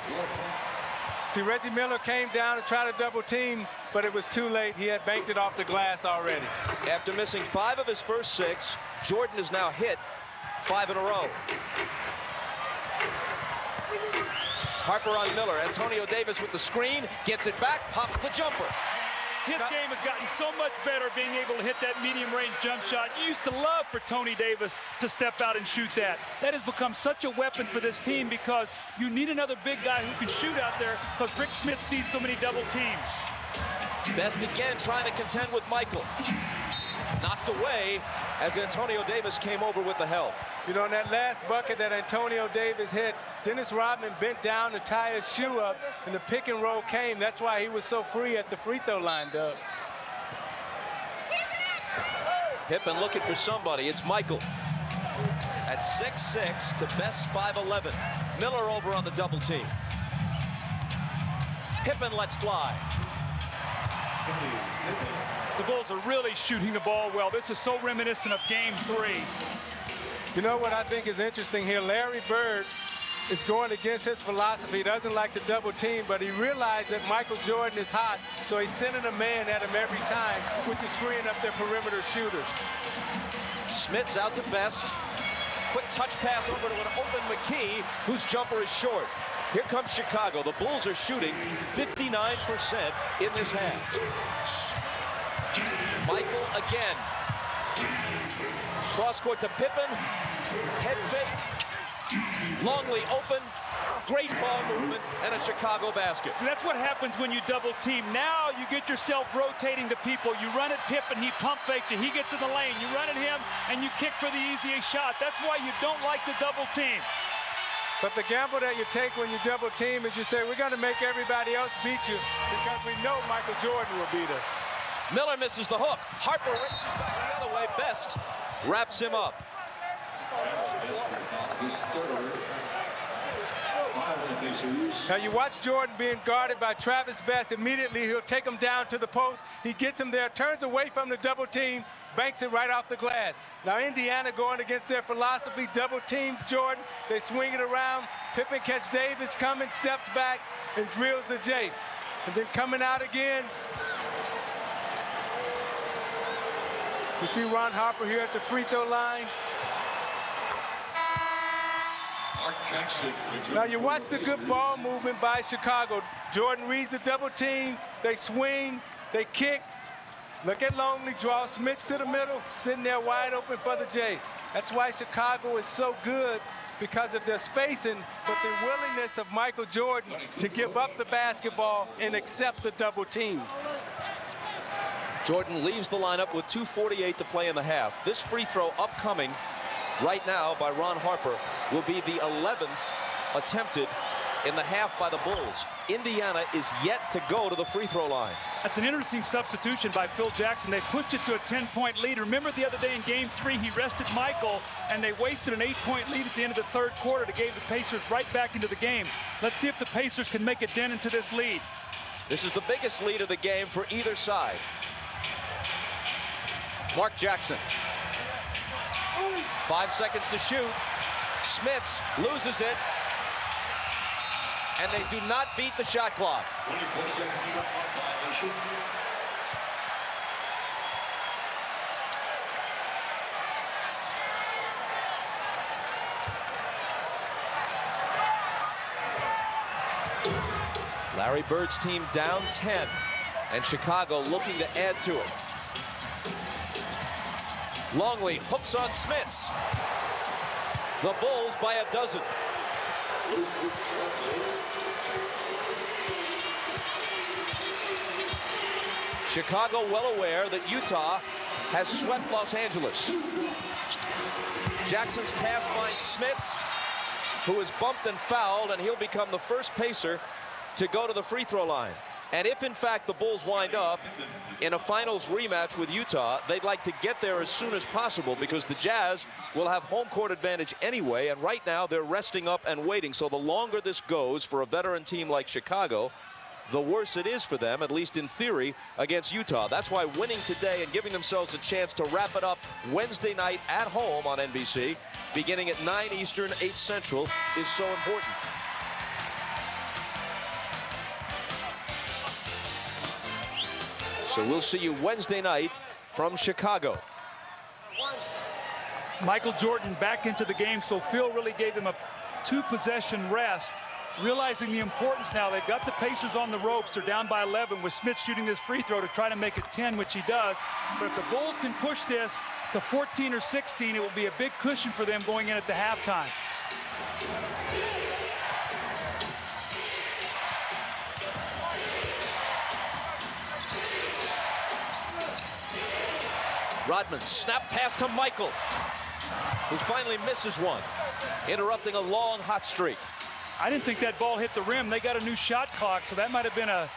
See, Reggie Miller came down to try to double team, but it was too late. He had banked it off the glass already. After missing 5 of his first 6, Jordan has now hit 5 in a row. Harper on Miller. Antonio Davis with the screen, gets it back, pops the jumper. His game has gotten so much better being able to hit that medium-range jump shot. You used to love for Tony Davis to step out and shoot that. That has become such a weapon for this team because you need another big guy who can shoot out there because Rik Smits sees so many double teams. Best again trying to contend with Michael. Knocked away as Antonio Davis came over with the help. You know, in that last bucket that Antonio Davis hit, Dennis Rodman bent down to tie his shoe up, and the pick and roll came. That's why he was so free at the free throw line, Doug. Pippen looking for somebody. It's Michael. At 6'6" to best 5'11". Miller over on the double team. Pippen lets fly. The Bulls are really shooting the ball well. This is so reminiscent of Game 3. You know what I think is interesting here? Larry Bird is going against his philosophy. He doesn't like the double team, but he realized that Michael Jordan is hot, so he's sending a man at him every time, which is freeing up their perimeter shooters. Smits out to Best. Quick touch pass over to an open McKey, whose jumper is short. Here comes Chicago. The Bulls are shooting 59% in this half. Michael again. Cross court to Pippen. Head fake. Longley open. Great ball movement and a Chicago basket. So that's what happens when you double team. Now you get yourself rotating the people. You run at Pippen, he pump fakes you, he gets to the lane. You run at him and you kick for the easiest shot. That's why you don't like the double team. But the gamble that you take when you double team is you say, we're going to make everybody else beat you because we know Michael Jordan will beat us. Miller misses the hook. Harper races back the other way. Best wraps him up. Now you watch Jordan being guarded by Travis Best. Immediately he'll take him down to the post. He gets him there, turns away from the double team, banks it right off the glass. Now Indiana going against their philosophy, double teams Jordan. They swing it around. Pippen catches Davis coming, steps back, and drills the J. And then coming out again. You see Ron Harper here at the free throw line. Now you watch the good ball movement by Chicago. Jordan reads the double team, they swing, they kick. Look at Longley, draw Smits to the middle, sitting there wide open for the J. That's why Chicago is so good, because of their spacing, but the willingness of Michael Jordan to give up the basketball and accept the double team. Jordan leaves the lineup with 2:48 to play in the half. This free throw upcoming right now by Ron Harper will be the 11th attempted in the half by the Bulls. Indiana is yet to go to the free throw line. That's an interesting substitution by Phil Jackson. They pushed it to a 10-point lead. Remember the other day in Game 3, he rested Michael, and they wasted an 8-point lead at the end of the third quarter to give the Pacers right back into the game. Let's see if the Pacers can make a dent into this lead. This is the biggest lead of the game for either side. Mark Jackson. 5 seconds to shoot. Smits loses it. And they do not beat the shot clock. 24-second shot clock violation. Larry Bird's team down 10, and Chicago looking to add to it. Longley hooks on Smits. The Bulls by a dozen. Chicago well aware that Utah has swept Los Angeles. Jackson's pass finds Smits, who is bumped and fouled, and he'll become the first Pacer to go to the free throw line. And if in fact the Bulls wind up in a finals rematch with Utah, they'd like to get there as soon as possible because the Jazz will have home court advantage anyway, and right now they're resting up and waiting. So the longer this goes for a veteran team like Chicago, the worse it is for them, at least in theory, against Utah. That's why winning today and giving themselves a chance to wrap it up Wednesday night at home on NBC, beginning at 9 Eastern, 8 Central, is so important. So we'll see you Wednesday night from Chicago. Michael Jordan back into the game, so Phil really gave him a 2-possession rest realizing the importance now. They've got the Pacers on the ropes. They're down by 11 with Smits shooting this free throw to try to make it 10, which he does. But if the Bulls can push this to 14 or 16, it will be a big cushion for them going in at the halftime. Rodman, snap pass to Michael, who finally misses one, interrupting a long hot streak. I didn't think that ball hit the rim. They got a new shot clock, so that might have been a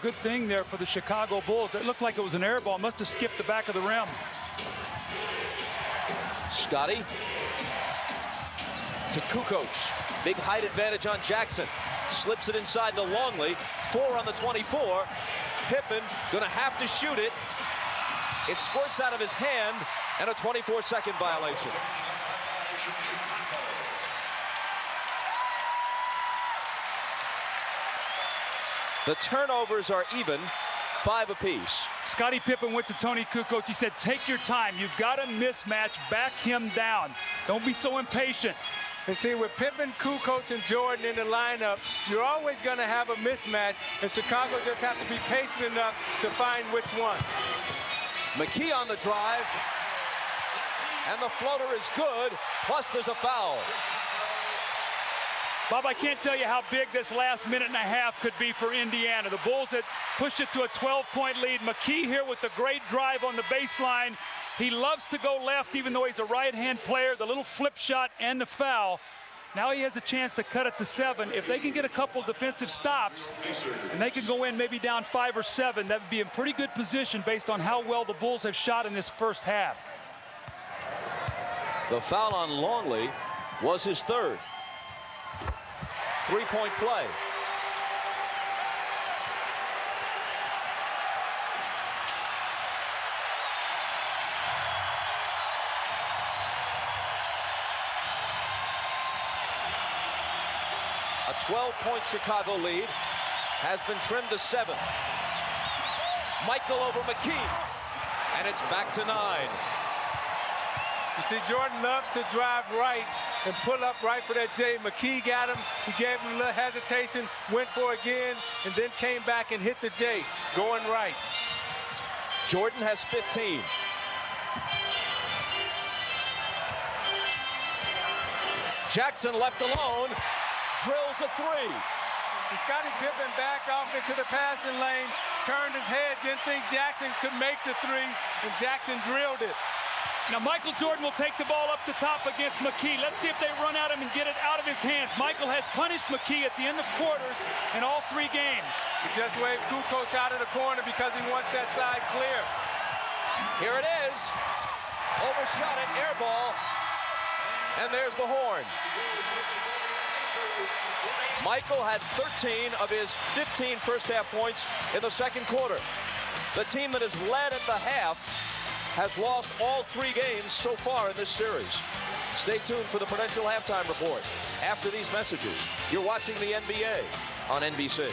good thing there for the Chicago Bulls. It looked like it was an air ball. Must have skipped the back of the rim. Scotty to Kukoc. Big height advantage on Jackson. Slips it inside to Longley. 4 on the 24. Pippen gonna have to shoot it. It squirts out of his hand, and a 24-second violation. The turnovers are even, 5 apiece. Scottie Pippen went to Tony Kukoc. He said, take your time. You've got a mismatch. Back him down. Don't be so impatient. And see, with Pippen, Kukoc, and Jordan in the lineup, you're always going to have a mismatch, and Chicago just have to be patient enough to find which one. McKey on the drive, and the floater is good, plus there's a foul. Bob, I can't tell you how big this last minute and a half could be for Indiana. The Bulls had pushed it to a 12-point lead. McKey here with the great drive on the baseline. He loves to go left, even though he's a right-hand player. The little flip shot and the foul. Now he has a chance to cut it to 7. If they can get a couple defensive stops and they can go in maybe down 5 or 7, that would be in pretty good position based on how well the Bulls have shot in this first half. The foul on Longley was his 3rd. 3-point play. A 12-point Chicago lead has been trimmed to 7. Michael over McKey, and it's back to 9. You see, Jordan loves to drive right and pull up right for that J. McKey got him. He gave him a little hesitation, went for it again, and then came back and hit the J, going right. Jordan has 15. Jackson left alone, drills a 3. And Scottie Pippen backed off into the passing lane, turned his head, didn't think Jackson could make the 3, and Jackson drilled it. Now Michael Jordan will take the ball up the top against McKey. Let's see if they run at him and get it out of his hands. Michael has punished McKey at the end of quarters in all 3 games. He just waved Kukoc out of the corner because he wants that side clear. Here it is. Overshot it, air ball. And there's the horn. Michael had 13 of his 15 first half points in the second quarter. The team that has led at the half has lost all 3 games so far in this series. Stay tuned for the Prudential Halftime Report. After these messages, you're watching the NBA on NBC.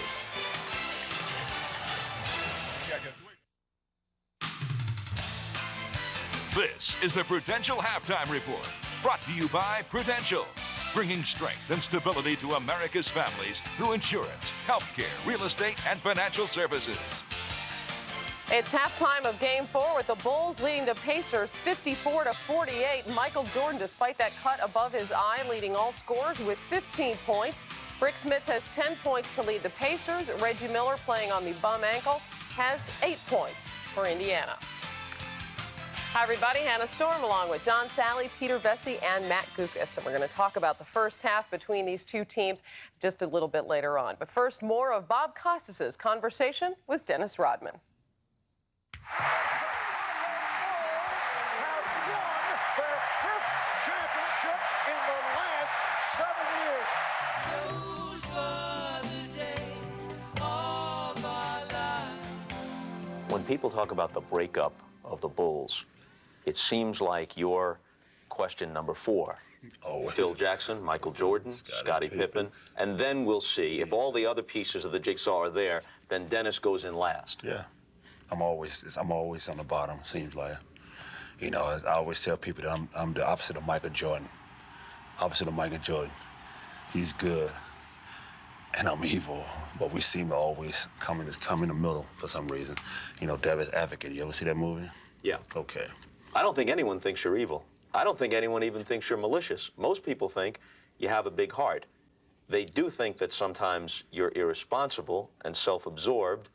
This is the Prudential Halftime Report, brought to you by Prudential, bringing strength and stability to America's families through insurance, healthcare, real estate, and financial services. It's halftime of Game 4 with the Bulls leading the Pacers 54-48. Michael Jordan, despite that cut above his eye, leading all scorers with 15 points. Rik Smits has 10 points to lead the Pacers. Reggie Miller, playing on the bum ankle, has 8 points for Indiana. Hi, everybody. Hannah Storm along with John Sally, Peter Bessie, and Matt Gukas. And we're going to talk about the first half between these 2 teams just a little bit later on. But first, more of Bob Costas's conversation with Dennis Rodman. Have won their 5th championship in the last 7 years. Those were the days of our lives. When people talk about the breakup of the Bulls, it seems like you're question number 4. Always. Phil Jackson, Michael Jordan, Scottie Pippen, and then we'll see if all the other pieces of the jigsaw are there, then Dennis goes in last. Yeah. I'm always on the bottom, seems like. You know, I always tell people that I'm the opposite of Michael Jordan. Opposite of Michael Jordan. He's good. and I'm evil, but we seem to always come in the middle for some reason. You know, Devil's Advocate, you ever see that movie? Yeah. Okay. I don't think anyone thinks you're evil. I don't think anyone even thinks you're malicious. Most people think you have a big heart. They do think that sometimes you're irresponsible and self-absorbed.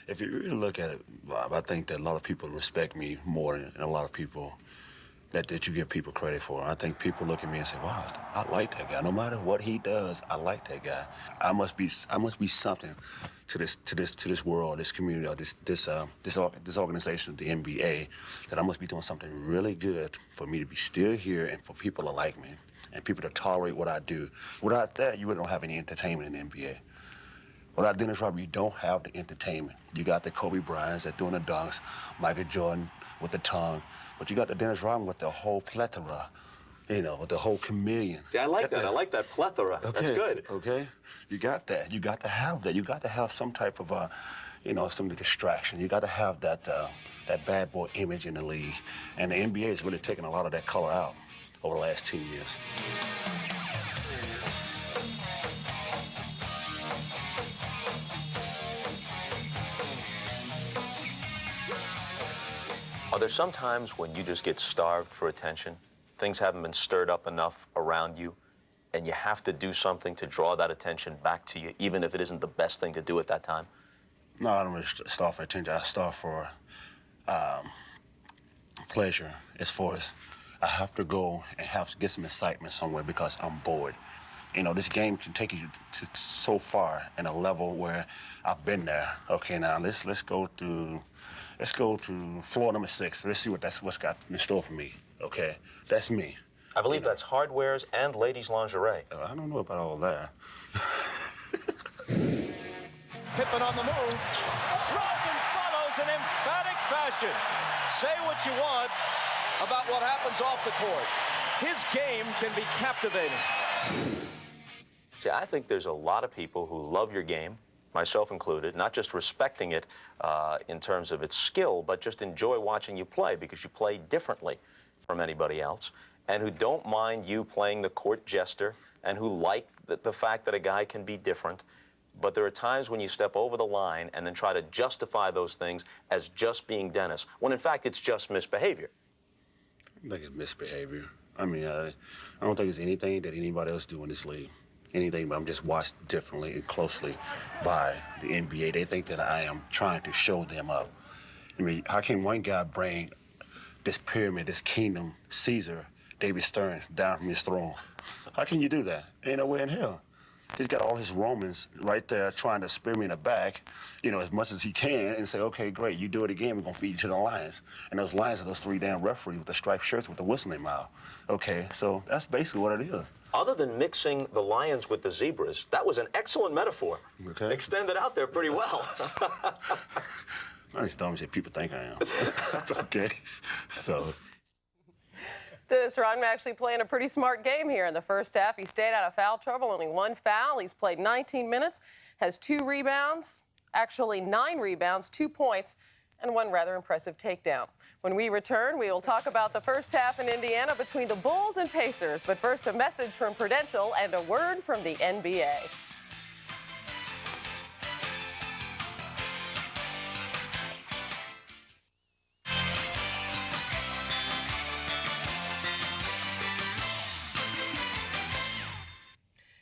If you really look at it, Bob, I think that a lot of people respect me more than a lot of people that you give people credit for. I think people look at me and say, wow, I like that guy. No matter what he does, I like that guy. I must be something to this world, this community, or this organization, the NBA, that I must be doing something really good for me to be still here and for people to like me and people to tolerate what I do. Without that, you really don't have any entertainment in the NBA. Without Dennis Rodman, you don't have the entertainment. You got the Kobe Bryants that doing the dunks, Michael Jordan with the tongue, but you got the Dennis Rodman with the whole plethora, you know, with the whole chameleon. Yeah, I like that. I like that plethora. Okay. That's good. Okay, you got that. You got to have that. You got to have some type of, you know, some distraction. You got to have that bad boy image in the league, and the NBA has really taken a lot of that color out over the last 10 years. Are there some times when you just get starved for attention? Things haven't been stirred up enough around you, and you have to do something to draw that attention back to you, even if it isn't the best thing to do at that time? No, I don't really starve for attention. I starve for pleasure, as far as I have to go and have to get some excitement somewhere because I'm bored. You know, this game can take you to so far in a level where I've been there. Okay, now let's go to floor number 6. Let's see what's got in store for me. Okay, that's me. I believe that's hardwares and ladies' lingerie. I don't know about all that. Pippen on the move. Rodman follows in emphatic fashion. Say what you want about what happens off the court. His game can be captivating. See, I think there's a lot of people who love your game, myself included, not just respecting it in terms of its skill, but just enjoy watching you play because you play differently from anybody else, and who don't mind you playing the court jester, and who like the fact that a guy can be different. But there are times when you step over the line and then try to justify those things as just being Dennis, when in fact it's just misbehavior. I think it's misbehavior. I mean, I don't think it's anything that anybody else do in this league. Anything, but I'm just watched differently and closely by the NBA. They think that I am trying to show them up. I mean, how can one guy bring this pyramid, this kingdom, Caesar, David Stern, down from his throne? How can you do that? Ain't no way in hell. He's got all his Romans right there trying to spear me in the back, you know, as much as he can, and say, okay, great, you do it again, we're going to feed you to the lions. And those lions are those 3 damn referees with the striped shirts with the whistle in their mouth. Okay, so that's basically what it is. Other than mixing the lions with the zebras, that was an excellent metaphor. Okay. Extended out there pretty well. Not as dumb as people think I am. That's okay. So. Dennis Rodman actually playing a pretty smart game here in the first half. He stayed out of foul trouble, only 1 foul. He's played 19 minutes, has 2 rebounds, actually 9 rebounds, 2 points, and 1 rather impressive takedown. When we return, we will talk about the first half in Indiana between the Bulls and Pacers. But first, a message from Prudential and a word from the NBA.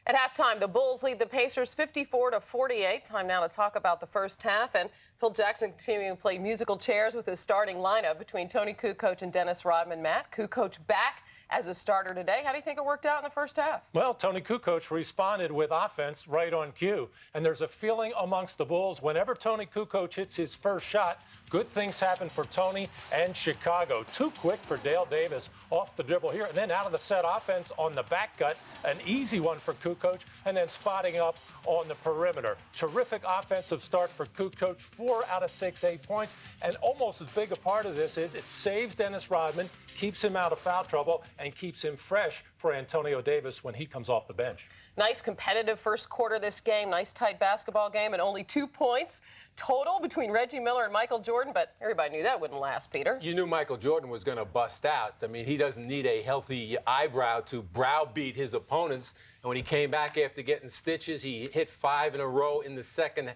At halftime, the Bulls lead the Pacers 54-48. Time now to talk about the first half. And Phil Jackson continuing to play musical chairs with his starting lineup between Tony Kukoc and Dennis Rodman. Matt, Kukoc back as a starter today. How do you think it worked out in the first half? Well, Tony Kukoc responded with offense right on cue. And there's a feeling amongst the Bulls, whenever Tony Kukoc hits his first shot, good things happen for Tony and Chicago. Too quick for Dale Davis off the dribble here. And then out of the set offense on the back cut, an easy one for Kukoc, and then spotting up on the perimeter. Terrific offensive start for Kukoc, 4 out of 6, 8 points. And almost as big a part of this is it saves Dennis Rodman, keeps him out of foul trouble, and keeps him fresh for Antonio Davis when he comes off the bench. Nice competitive first quarter this game. Nice tight basketball game, and only 2 points total between Reggie Miller and Michael Jordan, but everybody knew that wouldn't last, Peter. You knew Michael Jordan was going to bust out. I mean, he doesn't need a healthy eyebrow to browbeat his opponents. And when he came back after getting stitches, he hit 5 in a row in the second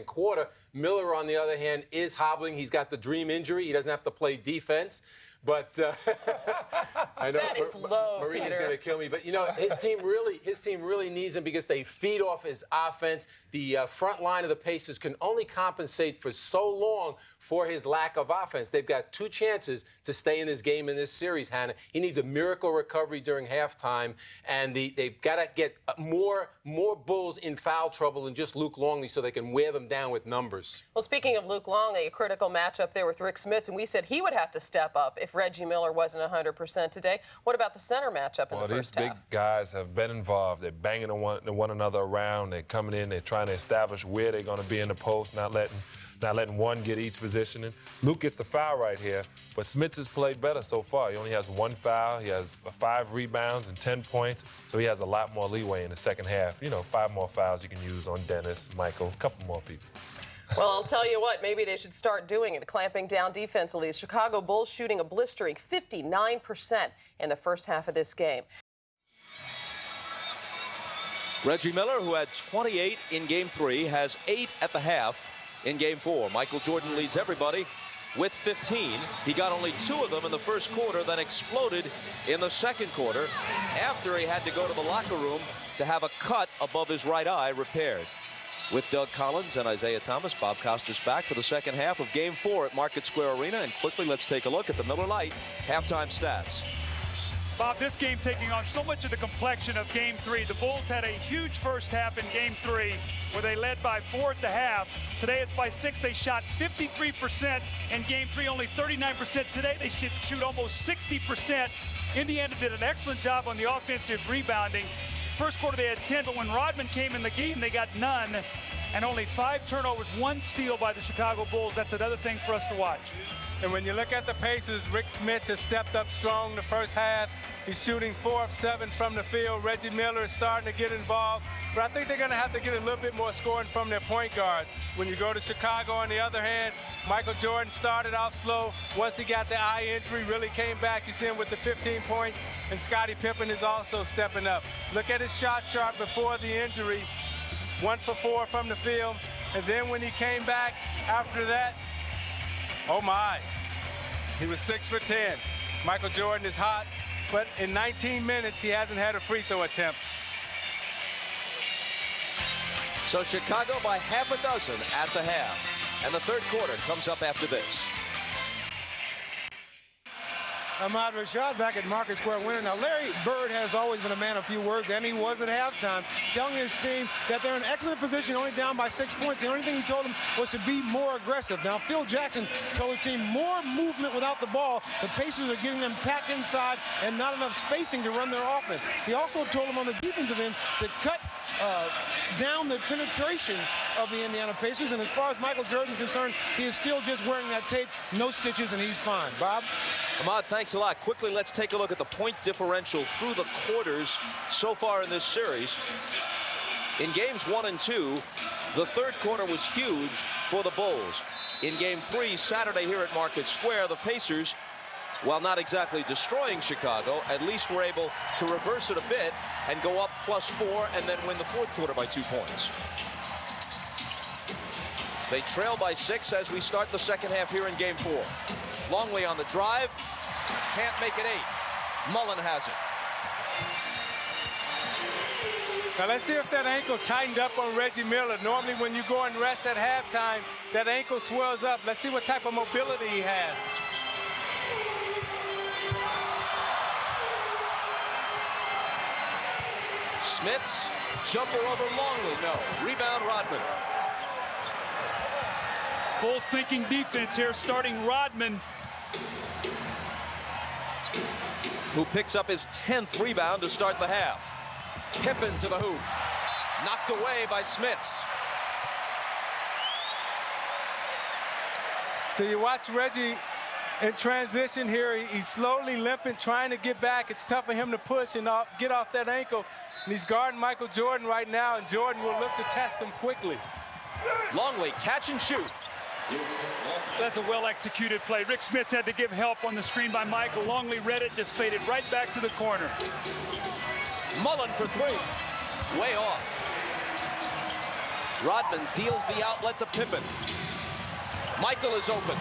quarter. Miller, on the other hand, is hobbling. He's got the dream injury. He doesn't have to play defense. But I know that is low, Marina's Peter. going to kill me. But, you know, his team really needs him because they feed off his offense. The front line of the Pacers can only compensate for so long for his lack of offense. They've got 2 chances to stay in this game in this series, Hannah. He needs a miracle recovery during halftime, and they've got to get more Bulls in foul trouble than just Luc Longley so they can wear them down with numbers. Well, speaking of Luc Longley, a critical matchup there with Rik Smits, and we said he would have to step up if Reggie Miller wasn't 100% today. What about the center matchup in the first half? Well, these big guys have been involved. They're banging one another around. They're coming in. They're trying to establish where they're going to be in the post, not letting one get each positioning. Luke gets the foul right here, but Smits has played better so far. He only has 1 foul. He has 5 rebounds and 10 points, so he has a lot more leeway in the second half. You know, 5 more fouls you can use on Dennis, Michael, a couple more people. Well, I'll tell you what, maybe they should start doing it, clamping down defensively. The Chicago Bulls shooting a blistering 59% in the first half of this game. Reggie Miller, who had 28 in Game 3, has 8 at the half in Game 4. Michael Jordan leads everybody with 15. He got only 2 of them in the first quarter, then exploded in the second quarter after he had to go to the locker room to have a cut above his right eye repaired. With Doug Collins and Isaiah Thomas, Bob Costas back for the second half of Game 4 at Market Square Arena. And quickly, let's take a look at the Miller Lite halftime stats. Bob, this game taking on so much of the complexion of Game 3. The Bulls had a huge first half in Game 3 where they led by 4 at the half. Today it's by 6. They shot 53%. In Game 3, only 39%. Today they shoot almost 60%. Indiana did an excellent job on the offensive rebounding. First quarter they had 10, but when Rodman came in the game, they got none. And only 5 turnovers, 1 steal by the Chicago Bulls. That's another thing for us to watch. And when you look at the Pacers, Rik Smits has stepped up strong the first half. He's shooting 4 of 7 from the field. Reggie Miller is starting to get involved. But I think they're going to have to get a little bit more scoring from their point guard. When you go to Chicago, on the other hand, Michael Jordan started off slow. Once he got the eye injury, really came back. You see him with the 15 points. And Scottie Pippen is also stepping up. Look at his shot chart before the injury. 1 for 4 from the field. And then when he came back after that, oh my, he was 6 for 10. Michael Jordan is hot, but in 19 minutes, he hasn't had a free throw attempt. So Chicago by half a dozen at the half. And the third quarter comes up after this. Ahmad Rashad back at Market Square winner. Now, Larry Bird has always been a man of few words, and he was at halftime, telling his team that they're in excellent position, only down by 6 points. The only thing he told them was to be more aggressive. Now, Phil Jackson told his team more movement without the ball. The Pacers are getting them packed inside and not enough spacing to run their offense. He also told them on the defensive end to cut down the penetration of the Indiana Pacers. And as far as Michael Jordan's concerned, he is still just wearing that tape, no stitches, and he's fine. Bob? Ahmad, thanks a lot. Quickly, let's take a look at the point differential through the quarters so far in this series. In games 1 and 2, the third quarter was huge for the Bulls. In Game 3, Saturday here at Market Square, the Pacers, while not exactly destroying Chicago, at least were able to reverse it a bit and go up +4 and then win the fourth quarter by 2 points. They trail by 6 as we start the second half here in Game 4. Longley on the drive, can't make it 8. Mullen has it. Now let's see if that ankle tightened up on Reggie Miller. Normally when you go and rest at halftime, that ankle swells up. Let's see what type of mobility he has. Smits, jumper over Longley, no. Rebound Rodman. Bulls thinking defense here, starting Rodman. Who picks up his 10th rebound to start the half. Pippen to the hoop. Knocked away by Smits. So you watch Reggie in transition here. He's slowly limping, trying to get back. It's tough for him to push and get off that ankle. And he's guarding Michael Jordan right now, and Jordan will look to test him quickly. Longley, catch and shoot. That's a well-executed play. Rik Smits had to give help on the screen by Michael. Longley read it, just faded right back to the corner. Mullen for three. Way off. Rodman deals the outlet to Pippen. Michael is open.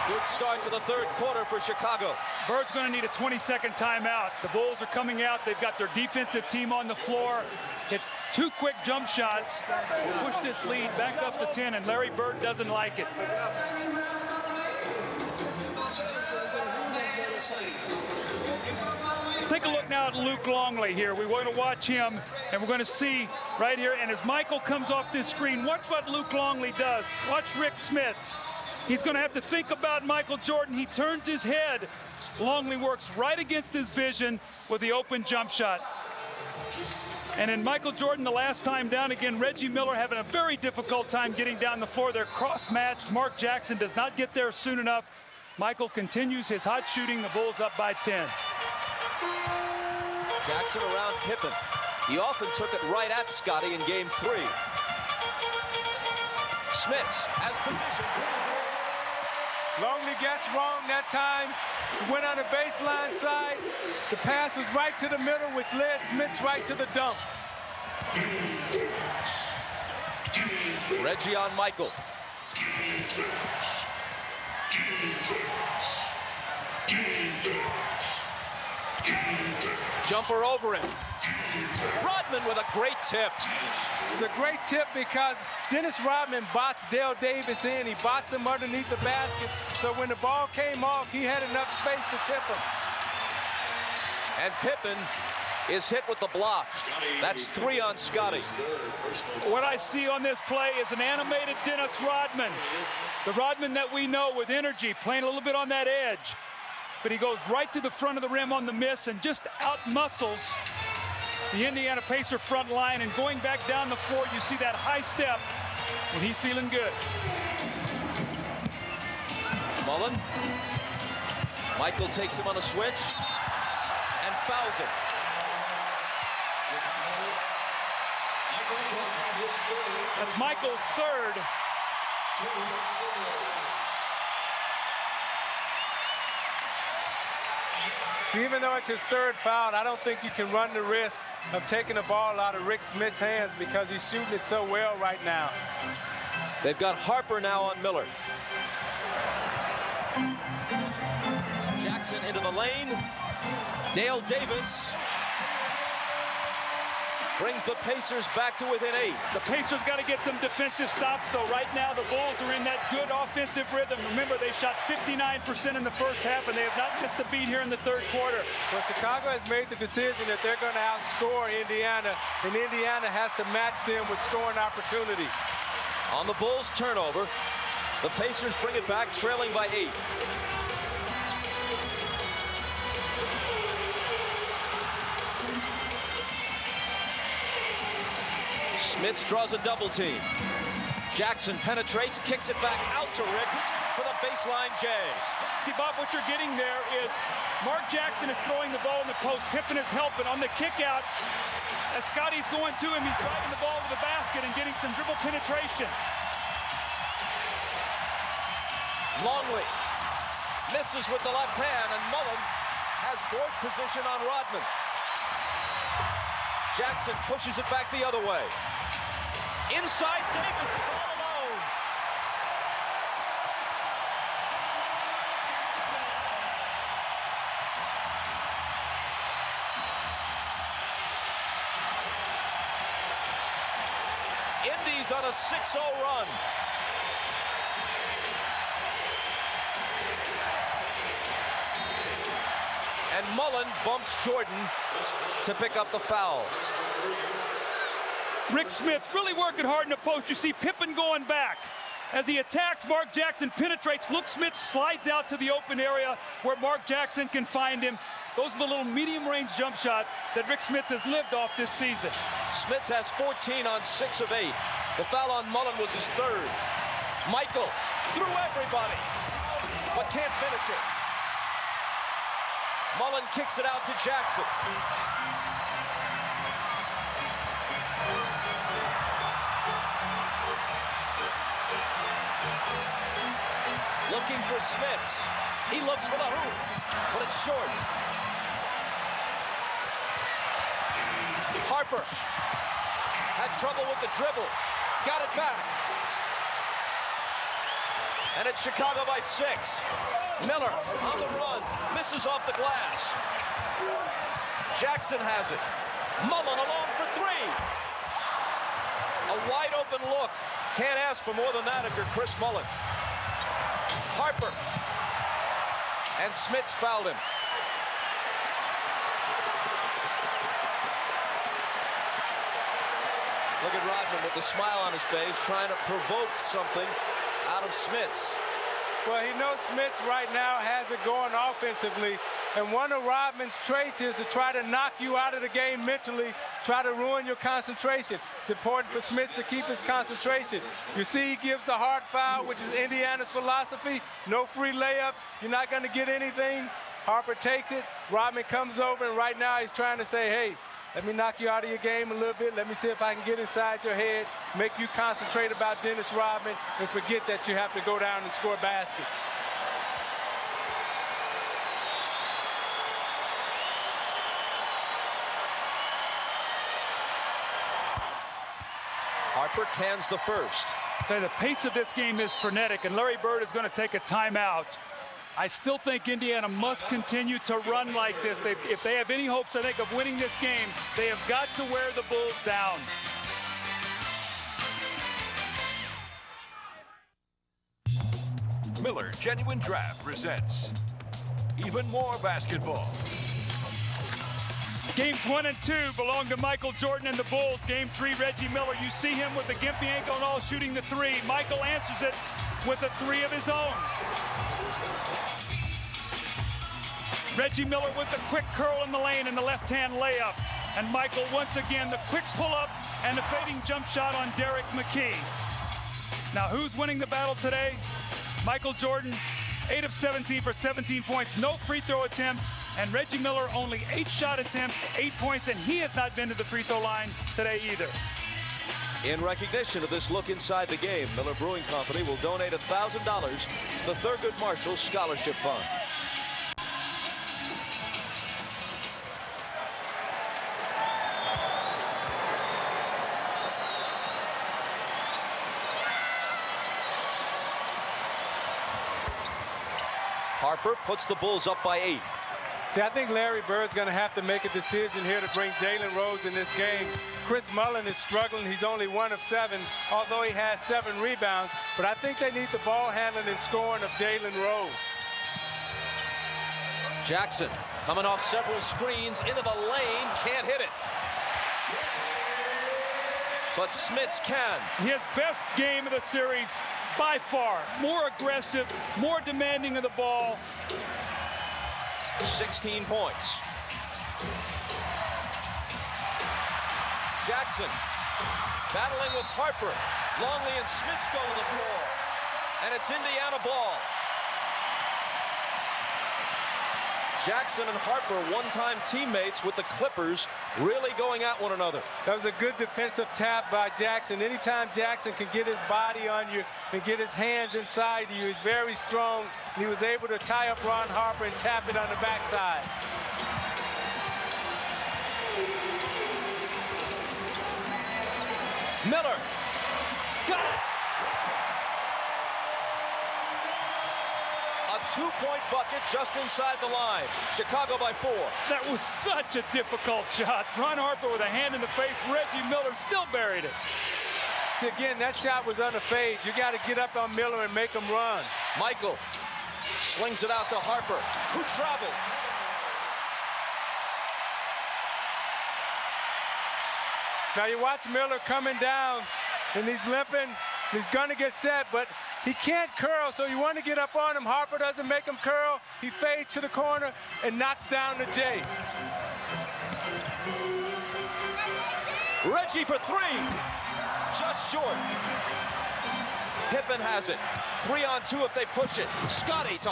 Good start to the third quarter for Chicago. Bird's going to need a 20-second timeout. The Bulls are coming out. They've got their defensive team on the floor. Hit 2 quick jump shots. Push this lead back up to 10, and Larry Bird doesn't like it. Let's take a look now at Luc Longley here. We want to watch him, and we're going to see right here. And as Michael comes off this screen, watch what Luc Longley does. Watch Rik Smits. He's going to have to think about Michael Jordan. He turns his head. Longley works right against his vision with the open jump shot. And in Michael Jordan, the last time down again, Reggie Miller having a very difficult time getting down the floor. They're cross-matched. Mark Jackson does not get there soon enough. Michael continues his hot shooting. The Bulls up by 10. Jackson around Pippen. He often took it right at Scotty in game 3. Smits has position. Longley gets wrong that time. He went on the baseline side. The pass was right to the middle, which led Smits right to the dunk. Reggie on Michael. Jumper over him. Rodman with a great tip. It's a great tip because Dennis Rodman boxed Dale Davis in. He boxed him underneath the basket. So when the ball came off, he had enough space to tip him. And Pippen is hit with the block. That's 3 on Scotty. What I see on this play is an animated Dennis Rodman. The Rodman that we know with energy, playing a little bit on that edge. But he goes right to the front of the rim on the miss and just out-muscles the Indiana Pacer front line. And going back down the floor, you see that high step, and he's feeling good. Mullen. Michael takes him on a switch and fouls him. That's Michael's third. So even though it's his third foul, I don't think you can run the risk of taking the ball out of Rik Smits' hands because he's shooting it so well right now. They've got Harper now on Miller. Jackson into the lane. Dale Davis brings the Pacers back to within 8. The Pacers got to get some defensive stops, though. Right now, the Bulls are in that good offensive rhythm. Remember, they shot 59% in the first half, and they have not missed a beat here in the third quarter. Well, Chicago has made the decision that they're going to outscore Indiana, and Indiana has to match them with scoring opportunities. On the Bulls' turnover, the Pacers bring it back, trailing by 8. Smits draws a double team. Jackson penetrates, kicks it back out to Rik for the baseline J. See, Bob, what you're getting there is Mark Jackson is throwing the ball in the post. Pippen is helping on the kick out. As Scotty's going to him, he's driving the ball to the basket and getting some dribble penetration. Longley misses with the left hand, and Mullen has board position on Rodman. Jackson pushes it back the other way. Inside, Davis is all alone. Indy's on a 6-0 run. And Mullen bumps Jordan to pick up the foul. Rik Smits really working hard in the post. You see Pippen going back. As he attacks, Mark Jackson penetrates. Luc Smits slides out to the open area where Mark Jackson can find him. Those are the little medium-range jump shots that Rik Smits has lived off this season. Smits has 14 on 6 of 8. The foul on Mullen was his third. Michael through everybody. but can't finish it. Mullen kicks it out to Jackson. Looking for Smits. He looks for the hoop, but it's short. Harper had trouble with the dribble. Got it back. And it's Chicago by 6. Miller on the run, misses off the glass. Jackson has it. Mullen along for 3. A wide open look. Can't ask for more than that if you're Chris Mullen. Harper. And Smits fouled him. Look at Rodman with the smile on his face, trying to provoke something out of Smits. Well, he knows Smits right now has it going offensively, and one of Rodman's traits is to try to knock you out of the game mentally, try to ruin your concentration. It's important for Smits to keep his concentration. You see he gives the hard foul, which is Indiana's philosophy. No free layups. You're not going to get anything. Harper takes it. Rodman comes over, and right now he's trying to say, hey, let me knock you out of your game a little bit. Let me see if I can get inside your head, make you concentrate about Dennis Rodman, and forget that you have to go down and score baskets. Harper cans the first. So the pace of this game is frenetic, and Larry Bird is going to take a timeout. I still think Indiana must continue to run like this. If they have any hopes, I think, of winning this game, they have got to wear the Bulls down. Miller Genuine Draft presents even more basketball. Games 1 and 2 belong to Michael Jordan and the Bulls. Game 3, Reggie Miller. You see him with the gimpy ankle and all shooting the 3. Michael answers it with a 3 of his own. Reggie Miller with the quick curl in the lane and the left-hand layup. And Michael once again the quick pull-up and the fading jump shot on Derrick McKey. Now who's winning the battle today? Michael Jordan, 8 of 17 for 17 points, no free throw attempts, and Reggie Miller only 8 shot attempts, 8 points, and he has not been to the free throw line today either. In recognition of this look inside the game, Miller Brewing Company will donate $1,000 to the Thurgood Marshall Scholarship Fund. Harper puts the Bulls up by 8. See, I think Larry Bird's going to have to make a decision here to bring Jalen Rose in this game. Chris Mullen is struggling. He's only 1 of 7, although he has 7 rebounds. But I think they need the ball handling and scoring of Jalen Rose. Jackson coming off several screens into the lane, can't hit it. But Smits can. His best game of the series by far. More aggressive, more demanding of the ball. 16 points. Jackson battling with Harper. Longley and Smits go to the floor. And it's Indiana ball. Jackson and Harper, one-time teammates with the Clippers, really going at one another. That was a good defensive tap by Jackson. Anytime Jackson can get his body on you and get his hands inside you, he's very strong. And he was able to tie up Ron Harper and tap it on the backside. Miller. Got it. A 2-point bucket just inside the line. Chicago by 4. That was such a difficult shot. Ron Harper with a hand in the face. Reggie Miller still buried it. See, again, that shot was on the fade. You got to get up on Miller and make him run. Michael slings it out to Harper, who traveled. Now you watch Miller coming down, and he's limping. He's going to get set, but he can't curl, so you want to get up on him. Harper doesn't make him curl. He fades to the corner and knocks down the J. Reggie for 3. Just short. Hit Pippen has it. 3-on-2 if they push it. Scotty to...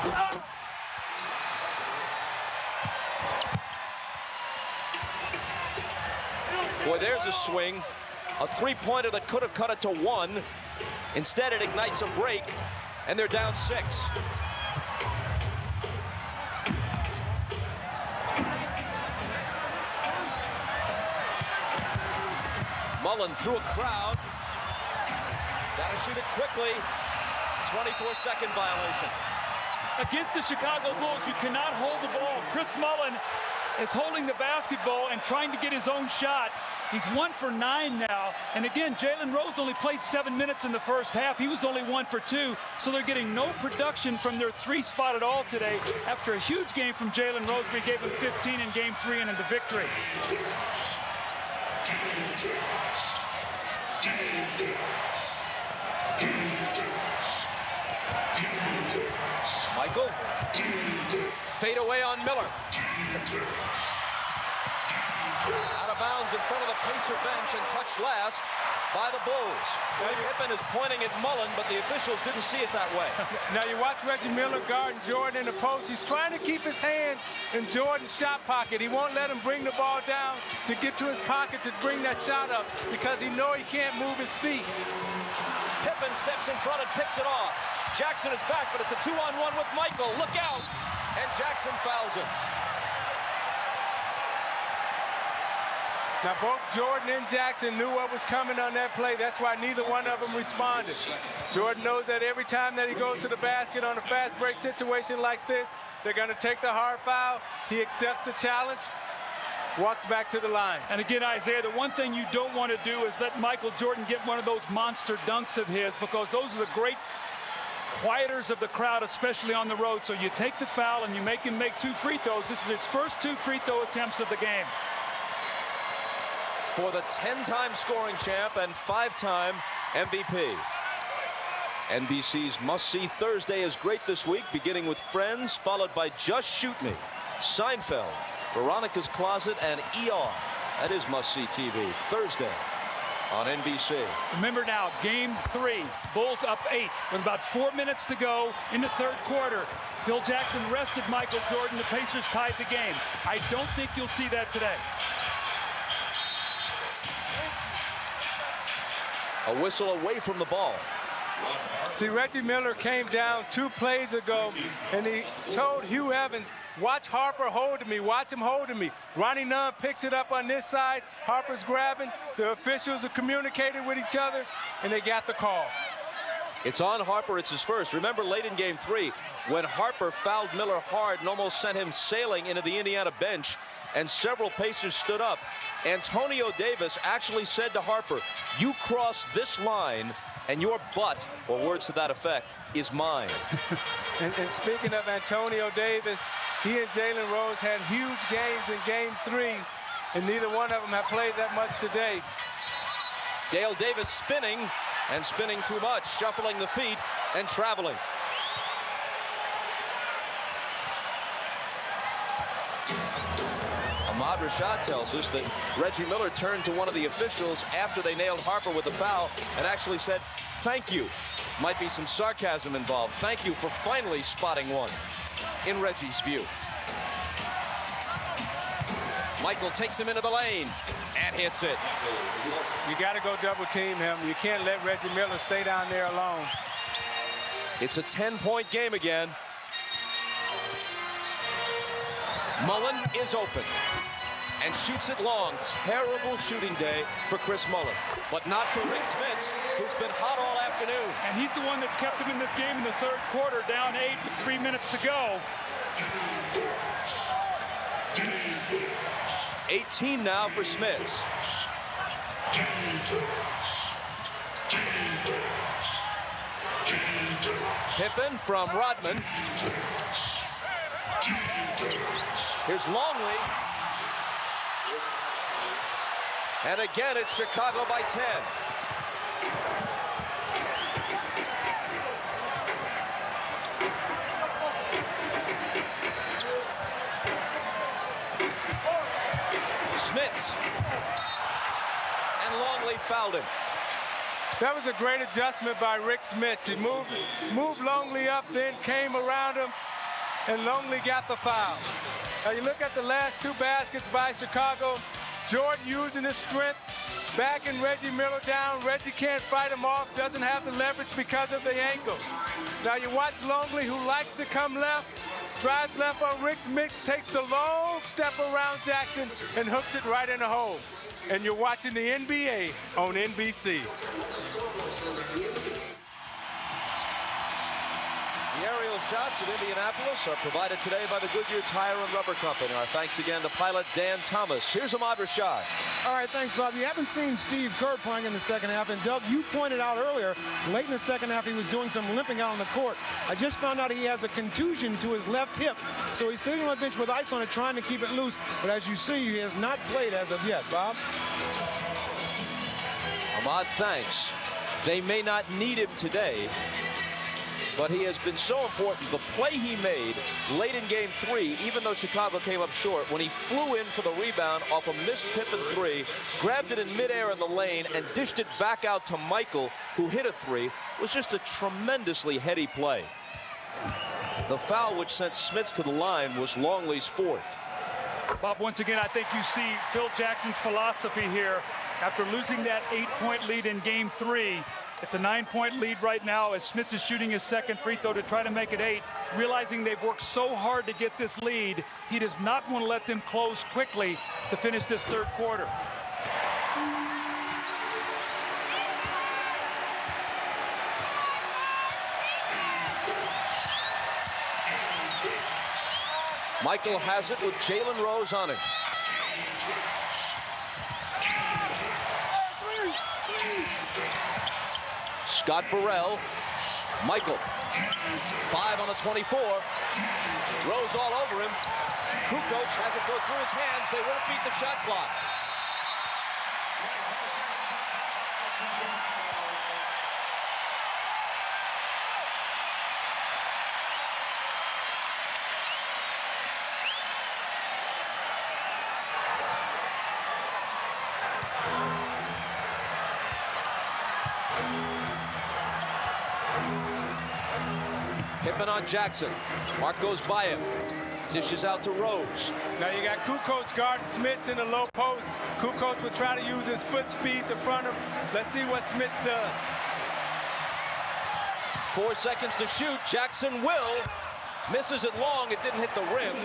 Boy, there's a swing. A three-pointer that could have cut it to 1. Instead, it ignites a break, and they're down 6. Mullen through a crowd. Got to shoot it quickly. 24-second violation. Against the Chicago Bulls, you cannot hold the ball. Chris Mullen is holding the basketball and trying to get his own shot. He's 1 for 9 now. And again, Jalen Rose only played 7 minutes in the first half. He was only 1 for 2. So they're getting no production from their 3 spot at all today after a huge game from Jalen Rose. We gave him 15 in game 3 and in the victory. Michael. Fade away on Miller. Out of bounds in front of the Pacer bench and touched last by the Bulls. Pippen is pointing at Mullen, but the officials didn't see it that way. Now you watch Reggie Miller guarding Jordan in the post. He's trying to keep his hand in Jordan's shot pocket. He won't let him bring the ball down to get to his pocket to bring that shot up because he knows he can't move his feet. Pippen steps in front and picks it off. Jackson is back, but it's a 2-on-1 with Michael. Look out! And Jackson fouls him. Now, both Jordan and Jackson knew what was coming on that play. That's why neither one of them responded. Jordan knows that every time that he goes to the basket on a fast break situation like this, they're going to take the hard foul. He accepts the challenge, walks back to the line. And again, Isaiah, the one thing you don't want to do is let Michael Jordan get one of those monster dunks of his, because those are the great quieters of the crowd, especially on the road. So you take the foul and you make him make 2 free throws. This is his first 2 free throw attempts of the game. For the 10-time scoring champ and 5-time MVP. NBC's must-see Thursday is great this week, beginning with Friends, followed by Just Shoot Me, Seinfeld, Veronica's Closet, and ER. That is must-see TV Thursday on NBC. Remember now, game 3, Bulls up 8 with about 4 minutes to go in the third quarter. Phil Jackson rested Michael Jordan. The Pacers tied the game. I don't think you'll see that today. A whistle away from the ball. See, Reggie Miller came down 2 plays ago, and he told Hugh Evans, watch Harper holding me, watch him holding me. Ronnie Nunn picks it up on this side. Harper's grabbing. The officials are communicating with each other, and they got the call. It's on Harper. It's his first. Remember late in game 3 when Harper fouled Miller hard and almost sent him sailing into the Indiana bench, and several Pacers stood up. Antonio Davis actually said to Harper, you cross this line and your butt, or words to that effect, is mine. And speaking of Antonio Davis, he and Jalen Rose had huge games in game 3, and neither one of them have played that much today. Dale Davis spinning, and spinning too much, shuffling the feet and traveling. Ahmad Rashad tells us that Reggie Miller turned to one of the officials after they nailed Harper with the foul and actually said, thank you. Might be some sarcasm involved. Thank you for finally spotting one, in Reggie's view. Michael takes him into the lane and hits it. You got to go double team him. You can't let Reggie Miller stay down there alone. It's a 10-point game again. Mullen is open and shoots it long. Terrible shooting day for Chris Mullen, but not for Rik Smits, who's been hot all afternoon. And he's the one that's kept him in this game in the third quarter, down 8 with 3 minutes to go. 18 now for Smits. Pippen from Rodman. Here's Longley. And again, it's Chicago by 10. Smits. And Longley fouled him. That was a great adjustment by Rik Smits. He moved Longley up, then came around him, and Longley got the foul. Now you look at the last two baskets by Chicago. Jordan using his strength, backing Reggie Miller down. Reggie can't fight him off, doesn't have the leverage because of the ankle. Now you watch Longley, who likes to come left, drives left on Rik Smits, takes the long step around Jackson and hooks it right in the hole. And you're watching the NBA on NBC. The aerial shots of Indianapolis are provided today by the Goodyear Tire and Rubber Company. Our thanks again to pilot Dan Thomas. Here's Ahmad Rashad. All right, thanks, Bob. You haven't seen Steve Kerr playing in the second half. And, Doug, you pointed out earlier, late in the second half, he was doing some limping out on the court. I just found out he has a contusion to his left hip. So he's sitting on the bench with ice on it, trying to keep it loose. But as you see, he has not played as of yet, Bob. Ahmad, thanks. They may not need him today, but he has been so important. The play he made late in game 3, even though Chicago came up short, when he flew in for the rebound off a missed Pippen 3, grabbed it in midair in the lane, and dished it back out to Michael, who hit a 3, was just a tremendously heady play. The foul which sent Smits to the line was Longley's 4th. Bob, once again, I think you see Phil Jackson's philosophy here. After losing that 8-point lead in game 3, it's a 9-point lead right now as Smits is shooting his second free throw to try to make it 8. Realizing they've worked so hard to get this lead, he does not want to let them close quickly to finish this third quarter. Michael has it with Jalen Rose on him. Scott Burrell, Michael, 5 on the 24. Rose all over him. Kukoc has it go through his hands. They won't beat the shot clock. Pippen on Jackson. Mark goes by him. Dishes out to Rose. Now you got Kukoc guarding Smits in the low post. Kukoc will try to use his foot speed to front him. Let's see what Smits does. 4 seconds to shoot. Jackson will. Misses it long. It didn't hit the rim.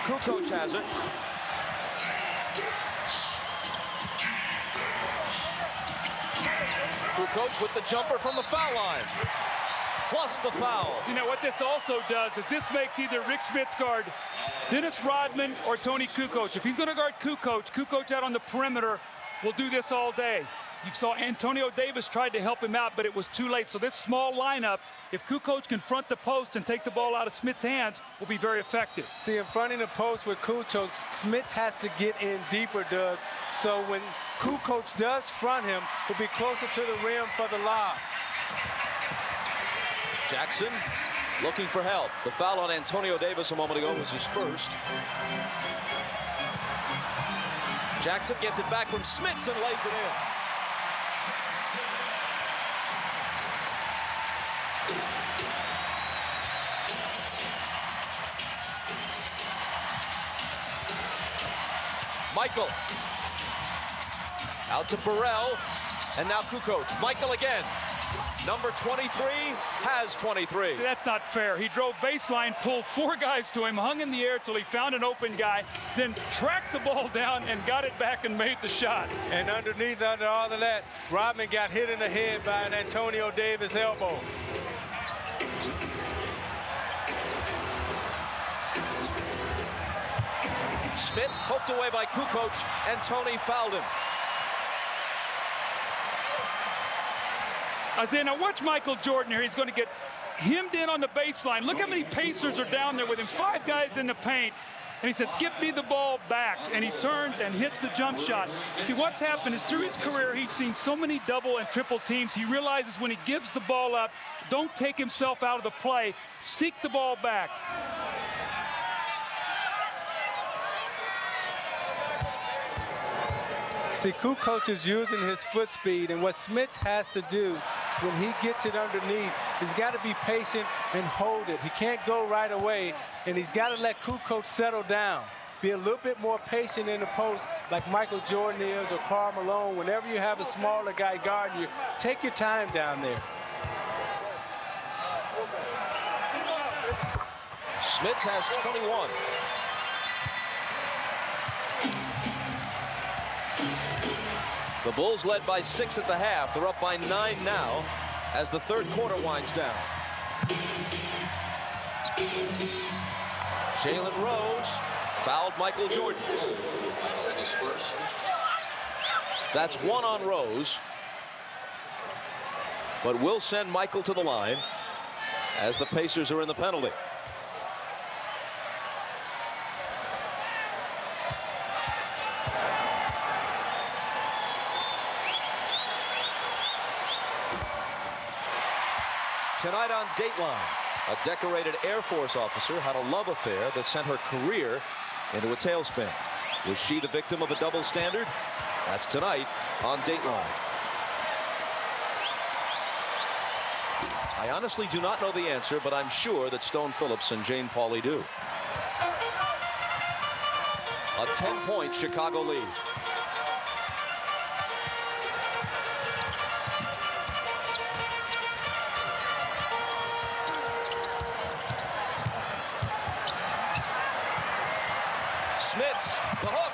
Kukoc has it. Kukoc with the jumper from the foul line. Plus the foul. See, now what this also does is this makes either Rik Smits guard Dennis Rodman or Tony Kukoc. If he's going to guard Kukoc out on the perimeter will do this all day. You saw Antonio Davis tried to help him out, but it was too late. So this small lineup, if Kukoc can front the post and take the ball out of Smits' hands, will be very effective. See, in fronting the post with Kukoc, Smits has to get in deeper, Doug. So when Kukoc does front him, he'll be closer to the rim for the lob. Jackson looking for help. The foul on Antonio Davis a moment ago was his first. Jackson gets it back from Smits and lays it in. Michael out to Burrell, and now Kukoc. Michael again. Number 23 has 23. See, that's not fair. He drove baseline, pulled 4 guys to him, hung in the air till he found an open guy, then tracked the ball down and got it back and made the shot. And underneath, under all of that, Rodman got hit in the head by an Antonio Davis elbow. Smits poked away by Kukoc, and Tony fouled him. Isaiah, now watch Michael Jordan here. He's going to get hemmed in on the baseline. Look how many Pacers are down there with him. 5 guys in the paint. And he says, "Give me the ball back." And he turns and hits the jump shot. See, what's happened is through his career, he's seen so many double and triple teams. He realizes when he gives the ball up, don't take himself out of the play. Seek the ball back. See, Kukoc is using his foot speed, and what Smits has to do when he gets it underneath, he's got to be patient and hold it. He can't go right away, and he's got to let Kukoc settle down. Be a little bit more patient in the post like Michael Jordan is or Karl Malone. Whenever you have a smaller guy guarding you, take your time down there. Smits has 21. The Bulls led by 6 at the half. They're up by 9 now as the third quarter winds down. Jalen Rose fouled Michael Jordan. That's 1 on Rose, but will send Michael to the line as the Pacers are in the penalty. Tonight on Dateline, a decorated Air Force officer had a love affair that sent her career into a tailspin. Was she the victim of a double standard? That's tonight on Dateline. I honestly do not know the answer, but I'm sure that Stone Phillips and Jane Pauley do. A 10-point Chicago lead. Smits, the hook.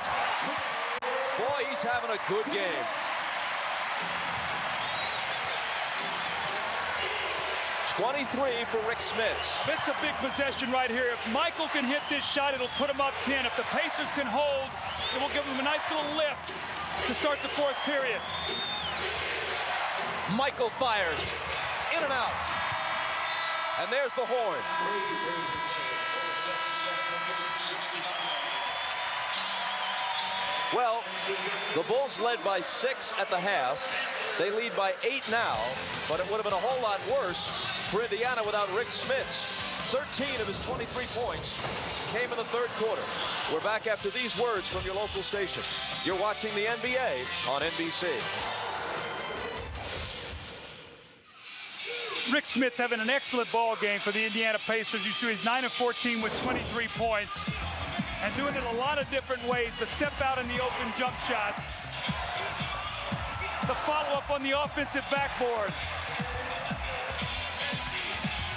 Boy, he's having a good game. .23 for Rik Smits. It's a big possession right here. If Michael can hit this shot, it'll put him up 10. If the Pacers can hold, it will give them a nice little lift to start the fourth period. Michael fires. In and out. And there's the horn. Well, the Bulls led by 6 at the half. They lead by 8 now, but it would have been a whole lot worse for Indiana without Rik Smits. 13 of his 23 points came in the third quarter. We're back after these words from your local station. You're watching the NBA on NBC. Rik Smits having an excellent ball game for the Indiana Pacers. You see he's 9 of 14 with 23 points. And doing it a lot of different ways. The step out in the open jump shot. The follow-up on the offensive backboard.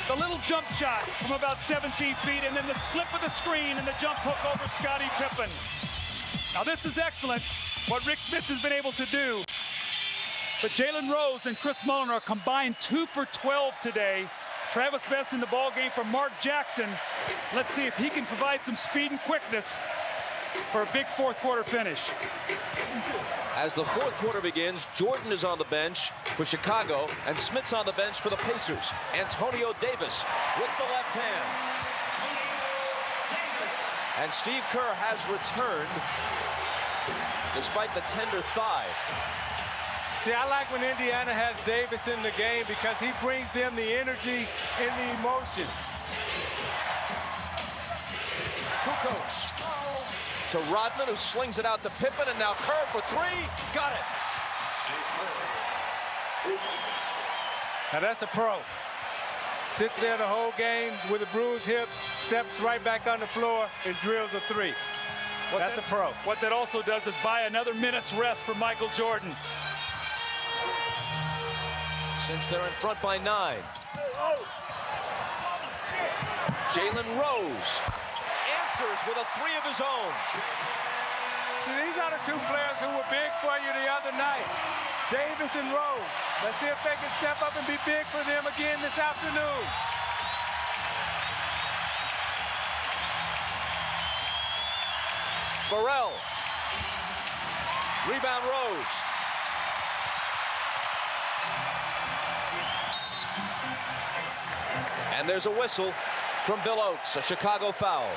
The little jump shot from about 17 feet, and then the slip of the screen and the jump hook over Scottie Pippen. Now this is excellent, what Rik Smits has been able to do. But Jalen Rose and Chris Mullin are combined 2 for 12 today. Travis Best in the ball game for Mark Jackson. Let's see if he can provide some speed and quickness for a big fourth quarter finish. As the fourth quarter begins, Jordan is on the bench for Chicago and Smits on the bench for the Pacers. Antonio Davis with the left hand. And Steve Kerr has returned despite the tender thigh. See, I like when Indiana has Davis in the game because he brings them the energy and the emotion. Kukoc to Rodman, who slings it out to Pippen, and now Kerr for 3. Got it. Now that's a pro. Sits there the whole game with a bruised hip, steps right back on the floor, and drills a 3. That's a pro. What that also does is buy another minute's rest for Michael Jordan. Since they're in front by 9. Jalen Rose answers with a 3 of his own. See, these are the 2 players who were big for you the other night. Davis and Rose. Let's see if they can step up and be big for them again this afternoon. Burrell. Rebound Rose. And there's a whistle from Bill Oates, a Chicago foul.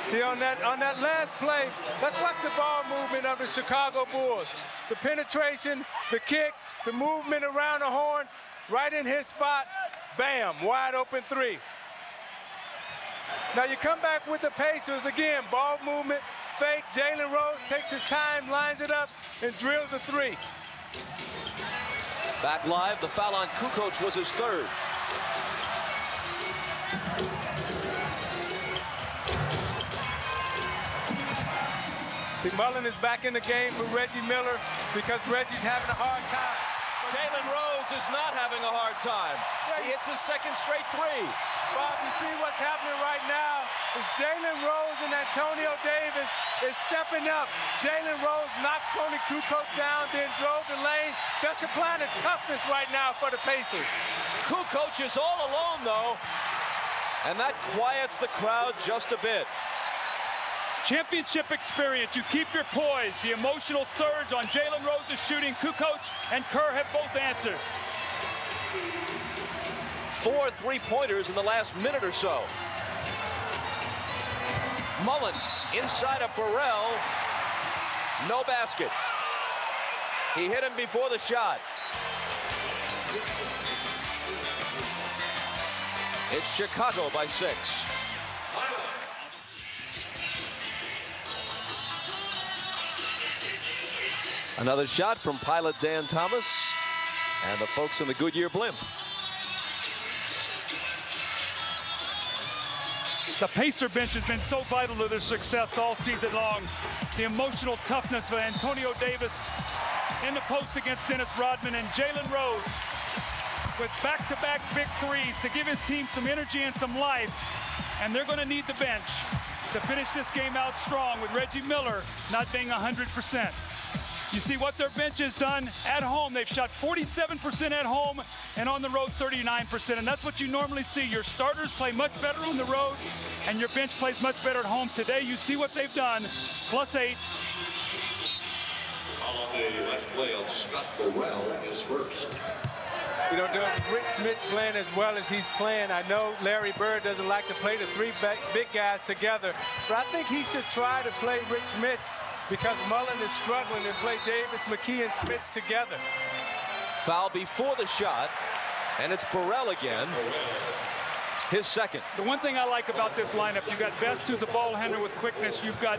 See, on that last play, let's watch the ball movement of the Chicago Bulls. The penetration, the kick, the movement around the horn, right in his spot, bam, wide open 3. Now you come back with the Pacers, again, ball movement, fake. Jalen Rose takes his time, lines it up, and drills a three. Back live, the foul on Kukoc was his third. See, Mullen is back in the game for Reggie Miller because Reggie's having a hard time. Jalen Rose is not having a hard time. He hits his second straight three. Bob, you see what's happening right now is Jalen Rose and Antonio Davis is stepping up. Jalen Rose knocked Tony Kukoc down, then drove the lane. That's the plan of toughness right now for the Pacers. Kukoc is all alone, though, and that quiets the crowd just a bit. Championship experience. You keep your poise. The emotional surge on Jalen Rose's shooting. Kukoc and Kerr have both answered. 4 3-pointers in the last minute or so. Mullen inside of Burrell. No basket. He hit him before the shot. It's Chicago by 6. Another shot from pilot Dan Thomas and the folks in the Goodyear blimp. The Pacer bench has been so vital to their success all season long. The emotional toughness of Antonio Davis in the post against Dennis Rodman, and Jalen Rose with back-to-back big threes to give his team some energy and some life. And they're going to need the bench to finish this game out strong with Reggie Miller not being 100%. You see what their bench has done at home. They've shot 47% at home and on the road 39%. And that's what you normally see. Your starters play much better on the road and your bench plays much better at home. Today you see what they've done. +8. On the last play on Scott Burrell is first. You know, Rik Smits playing as well as he's playing. I know Larry Bird doesn't like to play the three big guys together, but I think he should try to play Rik Smits because Mullen is struggling and play Davis, McKey, and Smits together. Foul before the shot, and it's Burrell again. His second. The one thing I like about this lineup, you've got Best, who's a ball handler with quickness. You've got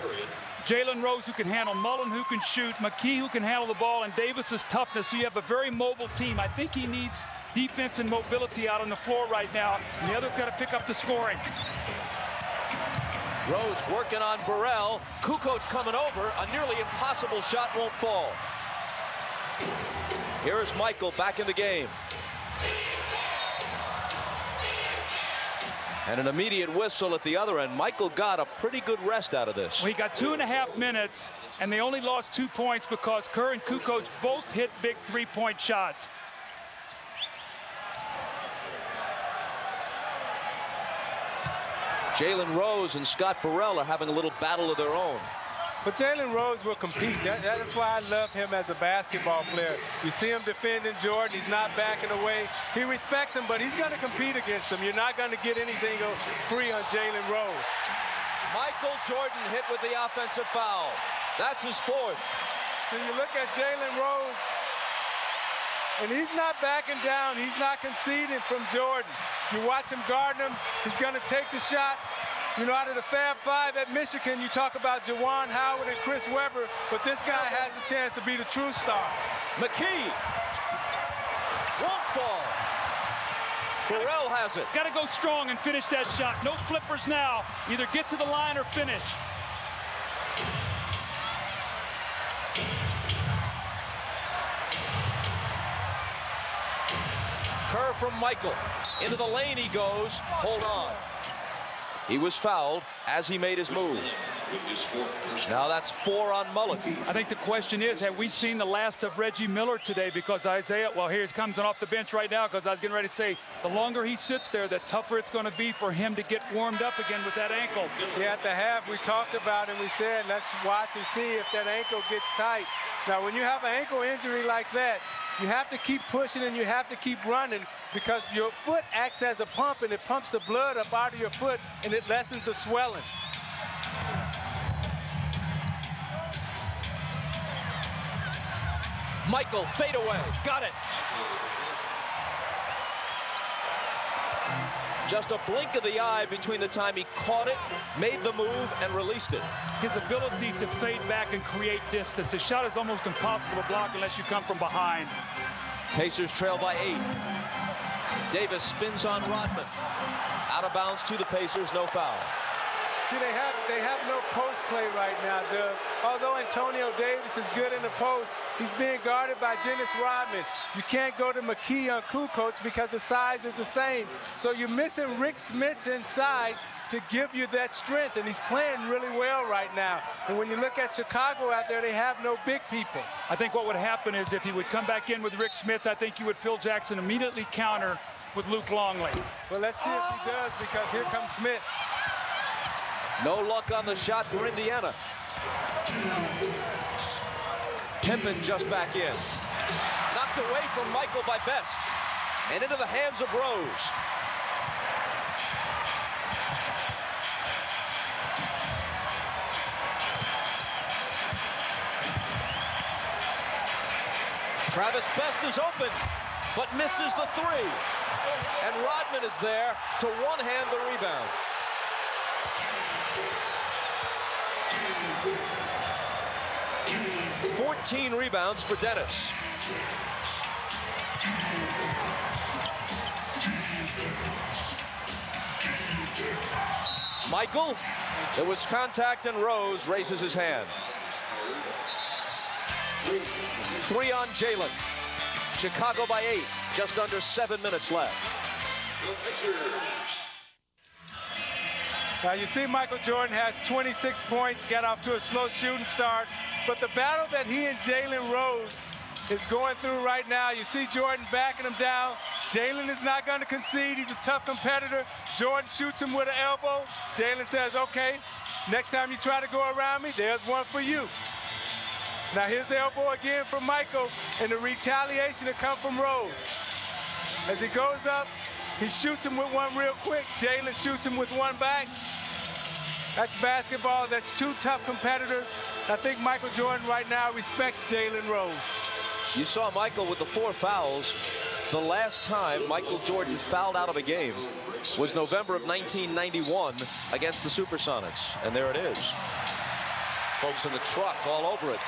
Jalen Rose, who can handle, Mullen, who can shoot, McKey, who can handle the ball, and Davis's toughness. So you have a very mobile team. I think he needs defense and mobility out on the floor right now, and the other's got to pick up the scoring. Rose working on Burrell. Kukoc coming over. A nearly impossible shot won't fall. Here's Michael back in the game. And an immediate whistle at the other end. Michael got a pretty good rest out of this. Well, he got 2.5 minutes, and they only lost 2 points because Kerr and Kukoc both hit big three-point shots. Jalen Rose and Scott Burrell are having a little battle of their own. But Jalen Rose will compete. That's why I love him as a basketball player. You see him defending Jordan. He's not backing away. He respects him, but he's going to compete against him. You're not going to get anything free on Jalen Rose. Michael Jordan hit with the offensive foul. That's his fourth. So you look at Jalen Rose, and he's not backing down. He's not conceding from Jordan. You watch him guarding him. He's going to take the shot. You know, out of the Fab Five at Michigan, you talk about Juwan Howard and Chris Webber, but this guy has a chance to be the true star. McKey won't fall. Burrell has it. Got to go strong and finish that shot. No flippers now. Either get to the line or finish. Kerr from Michael. Into the lane he goes. Hold on. He was fouled as he made his move. Now that's 4 on Mullen. I think the question is, have we seen the last of Reggie Miller today? Because Isaiah, well, here he comes off the bench right now, because I was getting ready to say, the longer he sits there, the tougher it's going to be for him to get warmed up again with that ankle. Yeah, at the half, we talked about it, and we said, let's watch and see if that ankle gets tight. Now, when you have an ankle injury like that, you have to keep pushing and you have to keep running because your foot acts as a pump and it pumps the blood up out of your foot and it lessens the swelling. Michael, fade away. Got it. Just a blink of the eye between the time he caught it, made the move, and released it. His ability to fade back and create distance. His shot is almost impossible to block unless you come from behind. Pacers trail by 8. Davis spins on Rodman. Out of bounds to the Pacers, no foul. See, they have no post play right now, Doug. Although Antonio Davis is good in the post, he's being guarded by Dennis Rodman. You can't go to McKey on Kukoc because the size is the same. So you're missing Rik Smits inside to give you that strength, and he's playing really well right now. And when you look at Chicago out there, they have no big people. I think what would happen is if he would come back in with Rik Smits, I think you would Phil Jackson immediately counter with Luc Longley. Well, let's see if he does, because here comes Smits. No luck on the shot for Indiana. Pippen just back in. Knocked away from Michael by Best. And into the hands of Rose. Travis Best is open, but misses the 3. And Rodman is there to one-hand the rebound. Fourteen rebounds for Dennis. Michael, there was contact and Rose raises his hand. 3 on Jalen. Chicago by 8, just under 7 minutes left. Now you see Michael Jordan has 26 points, got off to a slow shooting start, but the battle that he and Jalen Rose is going through right now, you see Jordan backing him down. Jalen is not going to concede. He's a tough competitor. Jordan shoots him with an elbow. Jalen says, okay, next time you try to go around me, there's one for you. Now here's the elbow again from Michael, and the retaliation to come from Rose. As he goes up, he shoots him with one real quick. Jalen shoots him with one back. That's basketball. That's two tough competitors. I think Michael Jordan right now respects Jalen Rose. You saw Michael with the 4 fouls. The last time Michael Jordan fouled out of a game was November of 1991 against the Supersonics. And there it is. Folks in the truck all over it.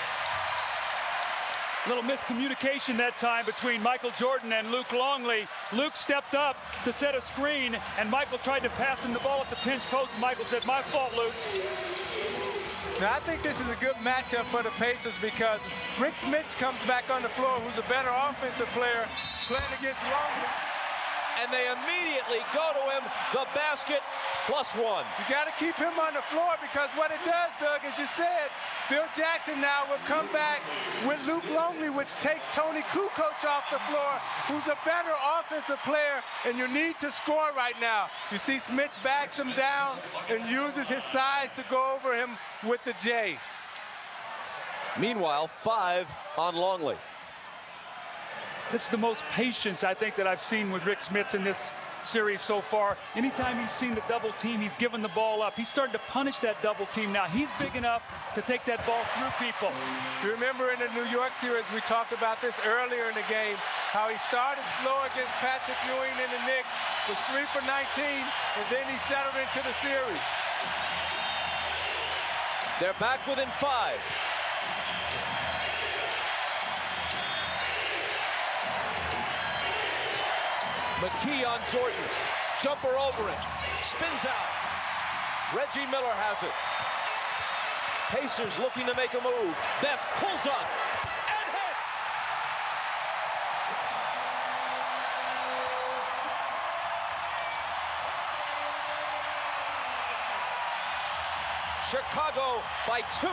Little miscommunication that time between Michael Jordan and Luc Longley. Luc stepped up to set a screen, and Michael tried to pass him the ball at the pinch post. Michael said, my fault, Luc. Now, I think this is a good matchup for the Pacers because Rik Smits comes back on the floor, who's a better offensive player, playing against Longley. And they immediately go to him, the basket, +1. You got to keep him on the floor because what it does, Doug, as you said, Phil Jackson now will come back with Luc Longley, which takes Tony Kukoc off the floor, who's a better offensive player, and you need to score right now. You see Smits backs him down and uses his size to go over him with the J. Meanwhile, 5 on Longley. This is the most patience, I think, that I've seen with Rik Smits in this series so far. Anytime he's seen the double team, he's given the ball up. He's starting to punish that double team now. He's big enough to take that ball through people. You remember in the New York series, we talked about this earlier in the game, how he started slow against Patrick Ewing and the Knicks, was 3 for 19, and then he settled into the series. They're back within 5. McKey on Jordan. Jumper over it. Spins out. Reggie Miller has it. Pacers looking to make a move. Best pulls up and hits. Chicago by 2.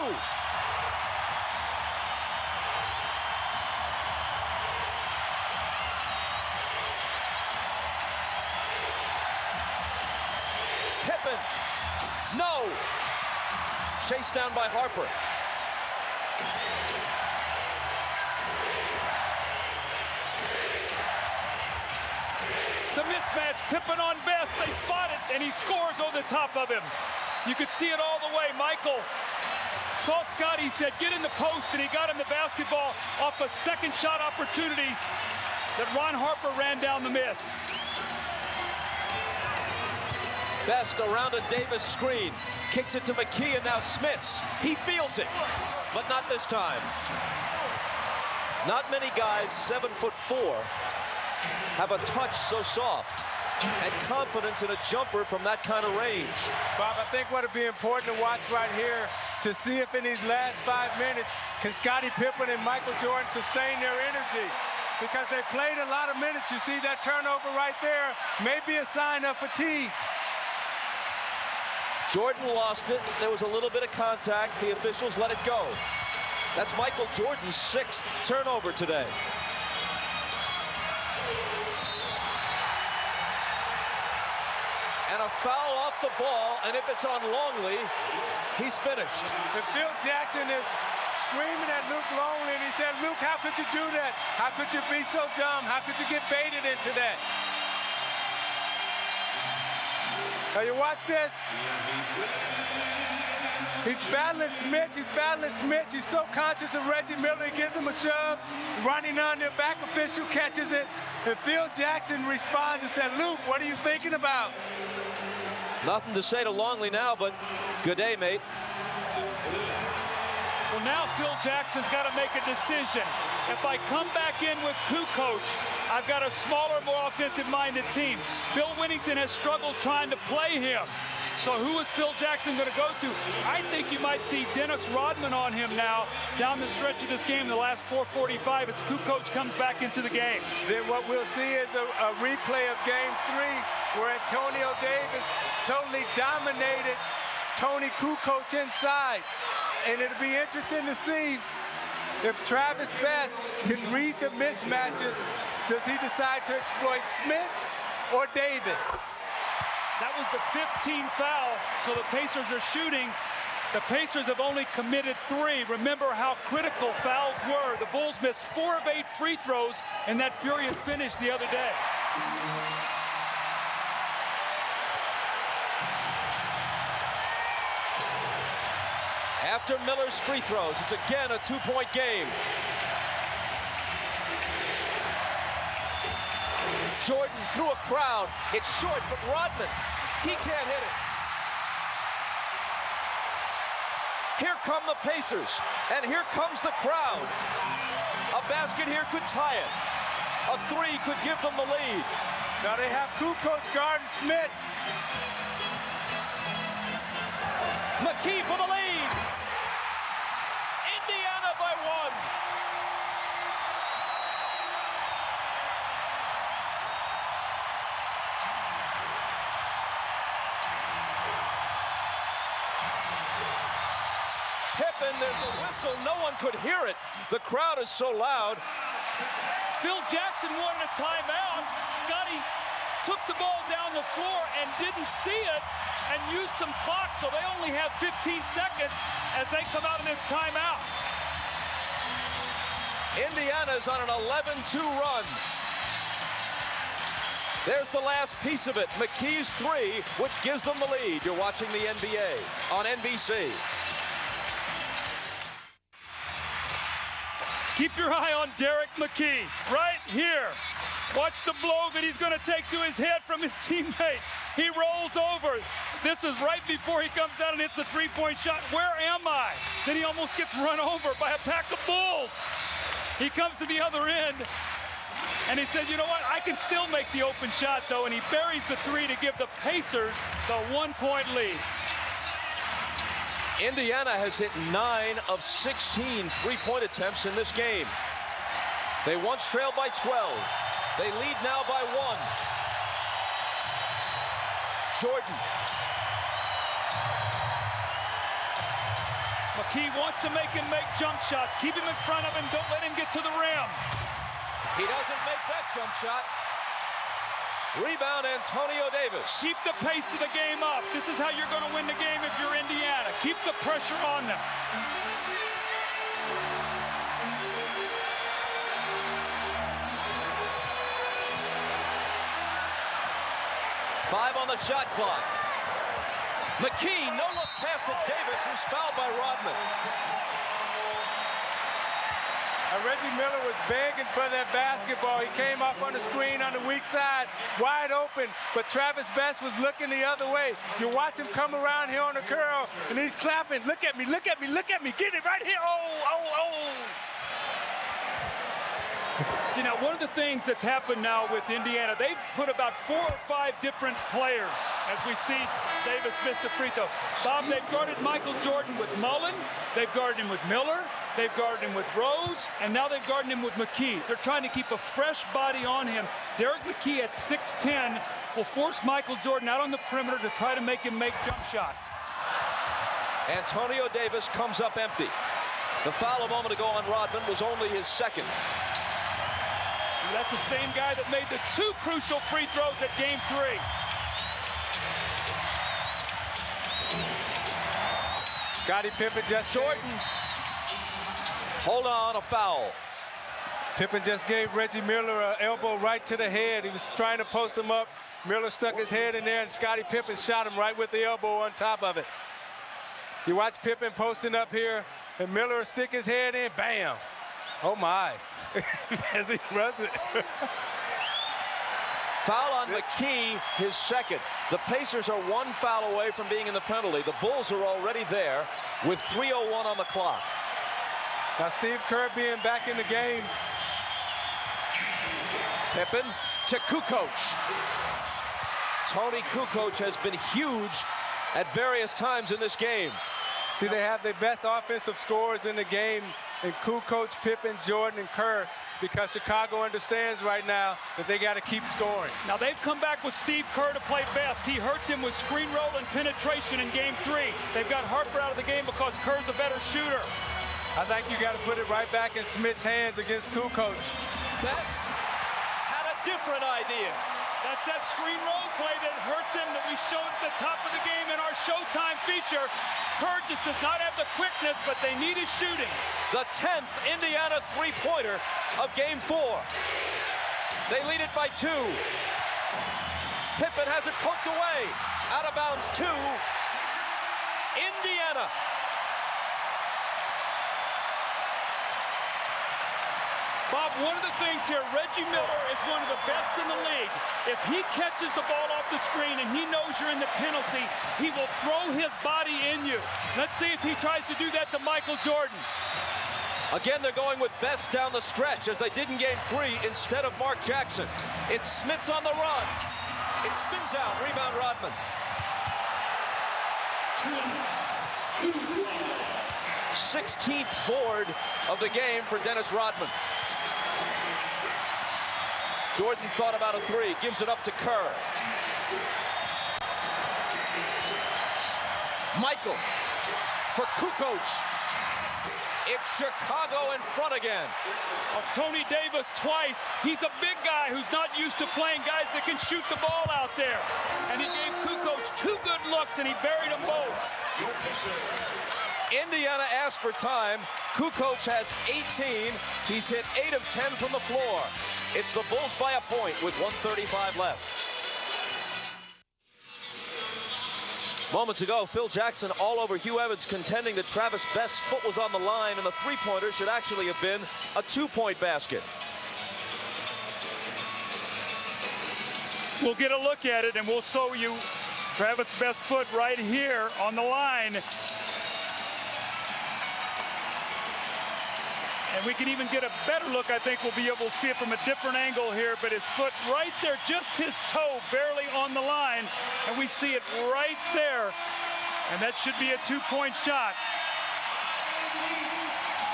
Pippen, no. Chased down by Harper. The mismatch, Pippen on Best, they spot it, and he scores over the top of him. You could see it all the way. Michael saw Scotty, said, get in the post, and he got him the basketball off a second shot opportunity that Ron Harper ran down the miss. Best around a Davis screen. Kicks it to McKey, and now Smits. He feels it, but not this time. Not many guys 7'4" have a touch so soft and confidence in a jumper from that kind of range. Bob, I think what would be important to watch right here to see if in these last 5 minutes can Scottie Pippen and Michael Jordan sustain their energy. Because they played a lot of minutes. You see that turnover right there may be a sign of fatigue. Jordan lost it. There was a little bit of contact. The officials let it go. That's Michael Jordan's 6th turnover today. And a foul off the ball, and if it's on Longley, he's finished. And Phil Jackson is screaming at Luc Longley, and he said, Luc, how could you do that? How could you be so dumb? How could you get baited into that? Now you watch this. He's battling Smits. He's battling Smits. He's so conscious of Reggie Miller. He gives him a shove. Running on there. Back official catches it. And Phil Jackson responds and said, Luc, what are you thinking about? Nothing to say to Longley now, but good day, mate. Well, now Phil Jackson's got to make a decision. If I come back in with Kukoc, I've got a smaller, more offensive-minded team. Bill Winnington has struggled trying to play him. So who is Phil Jackson going to go to? I think you might see Dennis Rodman on him now down the stretch of this game, the last 4:45, as Kukoc comes back into the game. Then what we'll see is a replay of Game 3 where Antonio Davis totally dominated Tony Kukoc inside. And it'll be interesting to see if Travis Best can read the mismatches. Does he decide to exploit Smits or Davis? That was the 15th foul, so the Pacers are shooting. The Pacers have only committed 3. Remember how critical fouls were. The Bulls missed 4 of 8 free throws in that furious finish the other day. After Miller's free throws, it's again a 2-point game. Jordan through a crowd. It's short, but Rodman, he can't hit it. Here come the Pacers, and here comes the crowd. A basket here could tie it. A 3 could give them the lead. Now they have Kukoc guarding Smits. McKey for the lead. Indiana by 1. Pippen, there's a whistle. No one could hear it. The crowd is so loud. Phil Jackson wanted a timeout. Scottie took the ball down the floor and didn't see it and used some clock, so they only have 15 seconds as they come out of this timeout. Indiana's on an 11-2 run. There's the last piece of it. McKey's 3, which gives them the lead. You're watching the NBA on NBC. Keep your eye on Derrick McKey right here. Watch the blow that he's going to take to his head from his teammate. He rolls over. This is right before he comes down and hits a three-point shot. Where am I? Then he almost gets run over by a pack of Bulls. He comes to the other end, and he said, you know what? I can still make the open shot, though, and he buries the 3 to give the Pacers the 1-point lead. Indiana has hit 9 of 16 three-point attempts in this game. They once trailed by 12. They lead now by 1. Jordan. McKey wants to make him make jump shots. Keep him in front of him. Don't let him get to the rim. He doesn't make that jump shot. Rebound, Antonio Davis. Keep the pace of the game up. This is how you're going to win the game if you're Indiana. Keep the pressure on them. Five on the shot clock. McKey, no look pass to Davis, who's fouled by Rodman. Reggie Miller was begging for that basketball. He came off on the screen on the weak side, wide open, but Travis Best was looking the other way. You watch him come around here on the curl, and he's clapping. Look at me, look at me, look at me. Get it right here. Oh. See, now, one of the things that's happened now with Indiana, they've put about 4 or 5 different players as we see Davis miss the free throw. Bob, they've guarded Michael Jordan with Mullen. They've guarded him with Miller. They've guarded him with Rose. And now they've guarded him with McKey. They're trying to keep a fresh body on him. Derrick McKey at 6'10" will force Michael Jordan out on the perimeter to try to make him make jump shots. Antonio Davis comes up empty. The foul a moment ago on Rodman was only his second. That's the same guy that made the 2 crucial free throws at Game 3. Scottie Pippen just Jordan. Hold on, a foul. Pippen just gave Reggie Miller an elbow right to the head. He was trying to post him up. Miller stuck his head in there, and Scottie Pippen shot him right with the elbow on top of it. You watch Pippen posting up here, and Miller stick his head in, bam. Oh, my. As he rubs it. Foul on McKey, his second. The Pacers are 1 foul away from being in the penalty. The Bulls are already there with 3:01 on the clock. Now Steve Kerr being back in the game. Pippen to Kukoc. Tony Kukoc has been huge at various times in this game. See, they have the best offensive scorers in the game, and Kukoc, Pippen, Jordan, and Kerr, because Chicago understands right now that they got to keep scoring. Now, they've come back with Steve Kerr to play best. He hurt them with screen roll and penetration in Game 3. They've got Harper out of the game because Kerr's a better shooter. I think you got to put it right back in Smits' hands against Kukoc. Best had a different idea. That's that screen roll play that hurt them that we showed at the top of the game in our Showtime feature. Kerr just does not have the quickness, but they need his shooting. The 10th Indiana three-pointer of Game 4. They lead it by 2. Pippen has it poked away. Out of bounds 2. Indiana. Bob, one of the things here, Reggie Miller is one of the best in the league. If he catches the ball off the screen and he knows you're in the penalty, he will throw his body in you. Let's see if he tries to do that to Michael Jordan. Again, they're going with Best down the stretch, as they did in Game 3 instead of Mark Jackson. It's Smits on the run. It spins out. Rebound, Rodman. 16th board of the game for Dennis Rodman. Jordan thought about a 3, gives it up to Kerr. Michael for Kukoc. It's Chicago in front again. Tony Davis twice. He's a big guy who's not used to playing guys that can shoot the ball out there. And he gave Kukoc 2 good looks, and he buried them both. Indiana asked for time. Kukoc has 18. He's hit 8 of 10 from the floor. It's the Bulls by a point with 1:35 left. Moments ago, Phil Jackson all over Hugh Evans, contending that Travis Best's foot was on the line, and the three-pointer should actually have been a 2-point basket. We'll get a look at it, and we'll show you Travis Best's foot right here on the line. And we can even get a better look. I think we'll be able to see it from a different angle here, but his foot right there, just his toe barely on the line, and we see it right there, and that should be a 2-point shot.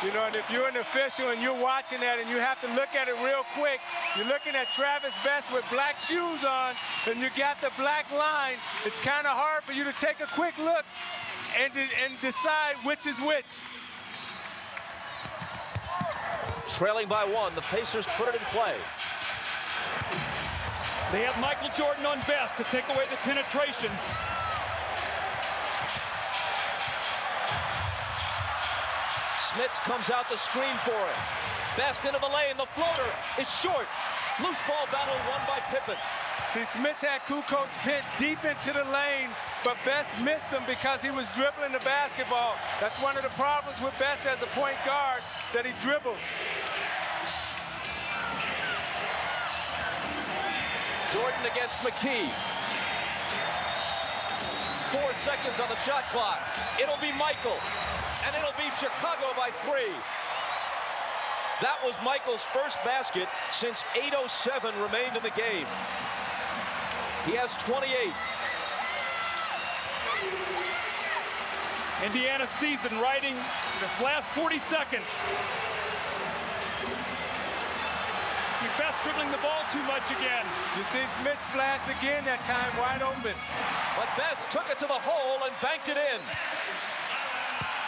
You know, and if you're an official and you're watching that and you have to look at it real quick, you're looking at Travis Best with black shoes on, and you got the black line, it's kind of hard for you to take a quick look and decide which is which. Trailing by 1, the Pacers put it in play. They have Michael Jordan on Best to take away the penetration. Smits comes out the screen for him. Best into the lane. The floater is short. Loose ball battle won by Pippen. See, Smits had Kukoc pinned deep into the lane, but Best missed him because he was dribbling the basketball. That's one of the problems with Best as a point guard, that he dribbles. Jordan against McKey. 4 seconds on the shot clock. It'll be Michael, and it'll be Chicago by 3. That was Michael's first basket since 8:07 remained in the game. He has 28. Indiana season riding this last 40 seconds. See Best dribbling the ball too much again. You see Smits flashed again, that time wide open. But Best took it to the hole and banked it in.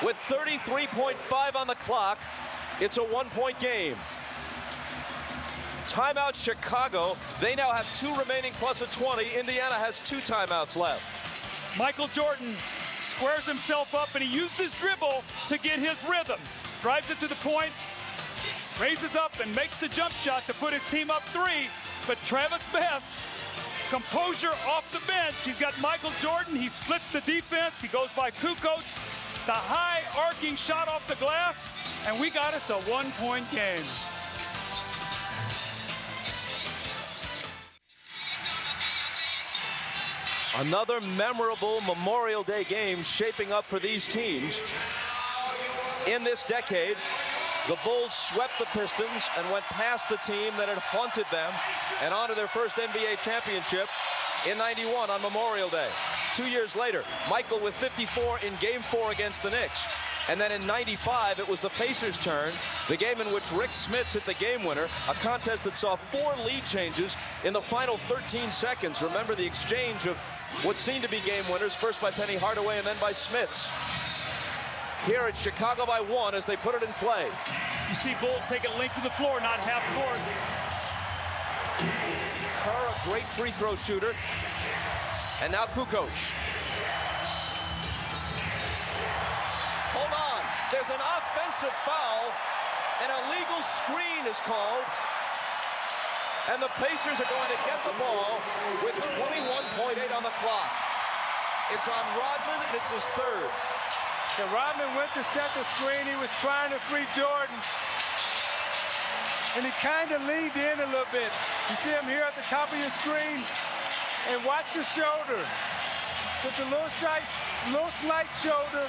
With 33.5 on the clock, it's a 1-point game. Timeout Chicago. They now have 2 remaining plus a 20. Indiana has 2 timeouts left. Michael Jordan squares himself up, and he uses his dribble to get his rhythm. Drives it to the point, raises up, and makes the jump shot to put his team up 3. But Travis Best, composure off the bench. He's got Michael Jordan. He splits the defense. He goes by Kukoc. The high arcing shot off the glass, and we got us a 1-point game. Another memorable Memorial Day game shaping up for these teams. In this decade, the Bulls swept the Pistons and went past the team that had haunted them and on to their first NBA championship in '91 on Memorial Day. 2 years later, Michael with 54 in Game 4 against the Knicks. And then in '95, it was the Pacers' turn, the game in which Rik Smits hit the game winner, a contest that saw 4 lead changes in the final 13 seconds. Remember the exchange of what seemed to be game winners, first by Penny Hardaway and then by Smits. Here it's Chicago by 1 as they put it in play. You see Bulls take it length of the floor, not half court. Kerr, a great free throw shooter. And now Kukoc. Hold on. There's an offensive foul. An illegal screen is called. And the Pacers are going to get the ball with 21.8 on the clock. It's on Rodman, and it's his 3rd. And Rodman went to set the screen. He was trying to free Jordan. And he kind of leaned in a little bit. You see him here at the top of your screen. And watch the shoulder. Just a little slight shoulder.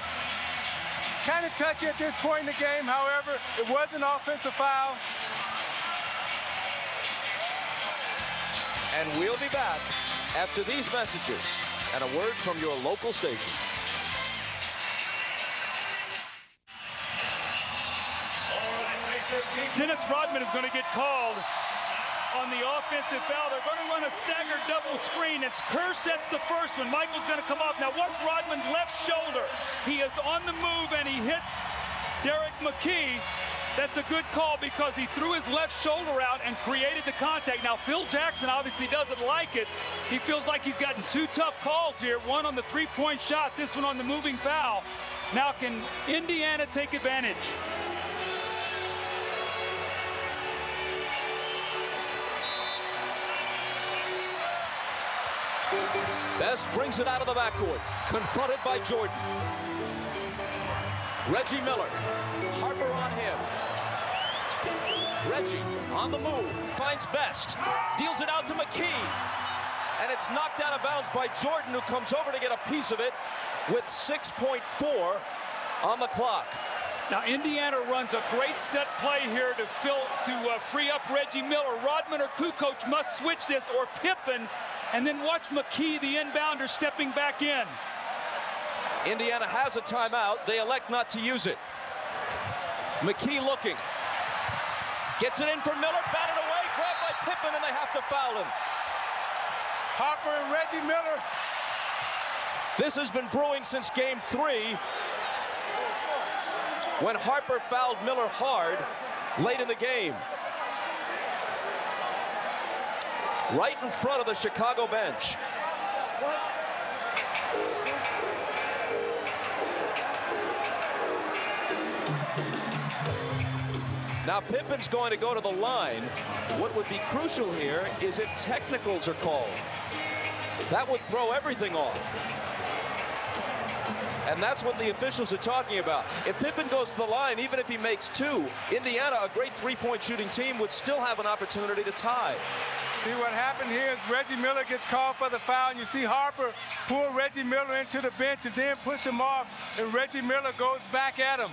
Kind of touchy at this point in the game, however. It was an offensive foul. And we'll be back after these messages and a word from your local station. Dennis Rodman is going to get called on the offensive foul. They're going to run a staggered double screen. It's Kerr sets the first one. Michael's going to come off. Now watch Rodman's left shoulder. He is on the move, and he hits Derrick McKey. That's a good call because he threw his left shoulder out and created the contact. Now, Phil Jackson obviously doesn't like it. He feels like he's gotten 2 tough calls here, one on the 3-point shot, this one on the moving foul. Now, can Indiana take advantage? Best brings it out of the backcourt, confronted by Jordan. Reggie Miller, Harper on him. Reggie on the move, finds Best, deals it out to McKey, and it's knocked out of bounds by Jordan, who comes over to get a piece of it with 6.4 on the clock. Now Indiana runs a great set play here to free up Reggie Miller. Rodman or Kukoc must switch this, or Pippen, and then watch McKey, the inbounder, stepping back in. Indiana has a timeout. They elect not to use it. McKey looking. Gets it in for Miller, batted away, grabbed by Pippen, and they have to foul him. Harper and Reggie Miller. This has been brewing since Game 3, when Harper fouled Miller hard late in the game. Right in front of the Chicago bench. Now Pippen's going to go to the line. What would be crucial here is if technicals are called. That would throw everything off. And that's what the officials are talking about. If Pippen goes to the line, even if he makes 2, Indiana, a great three-point shooting team, would still have an opportunity to tie. See what happened here is Reggie Miller gets called for the foul, and you see Harper pull Reggie Miller into the bench and then push him off, and Reggie Miller goes back at him.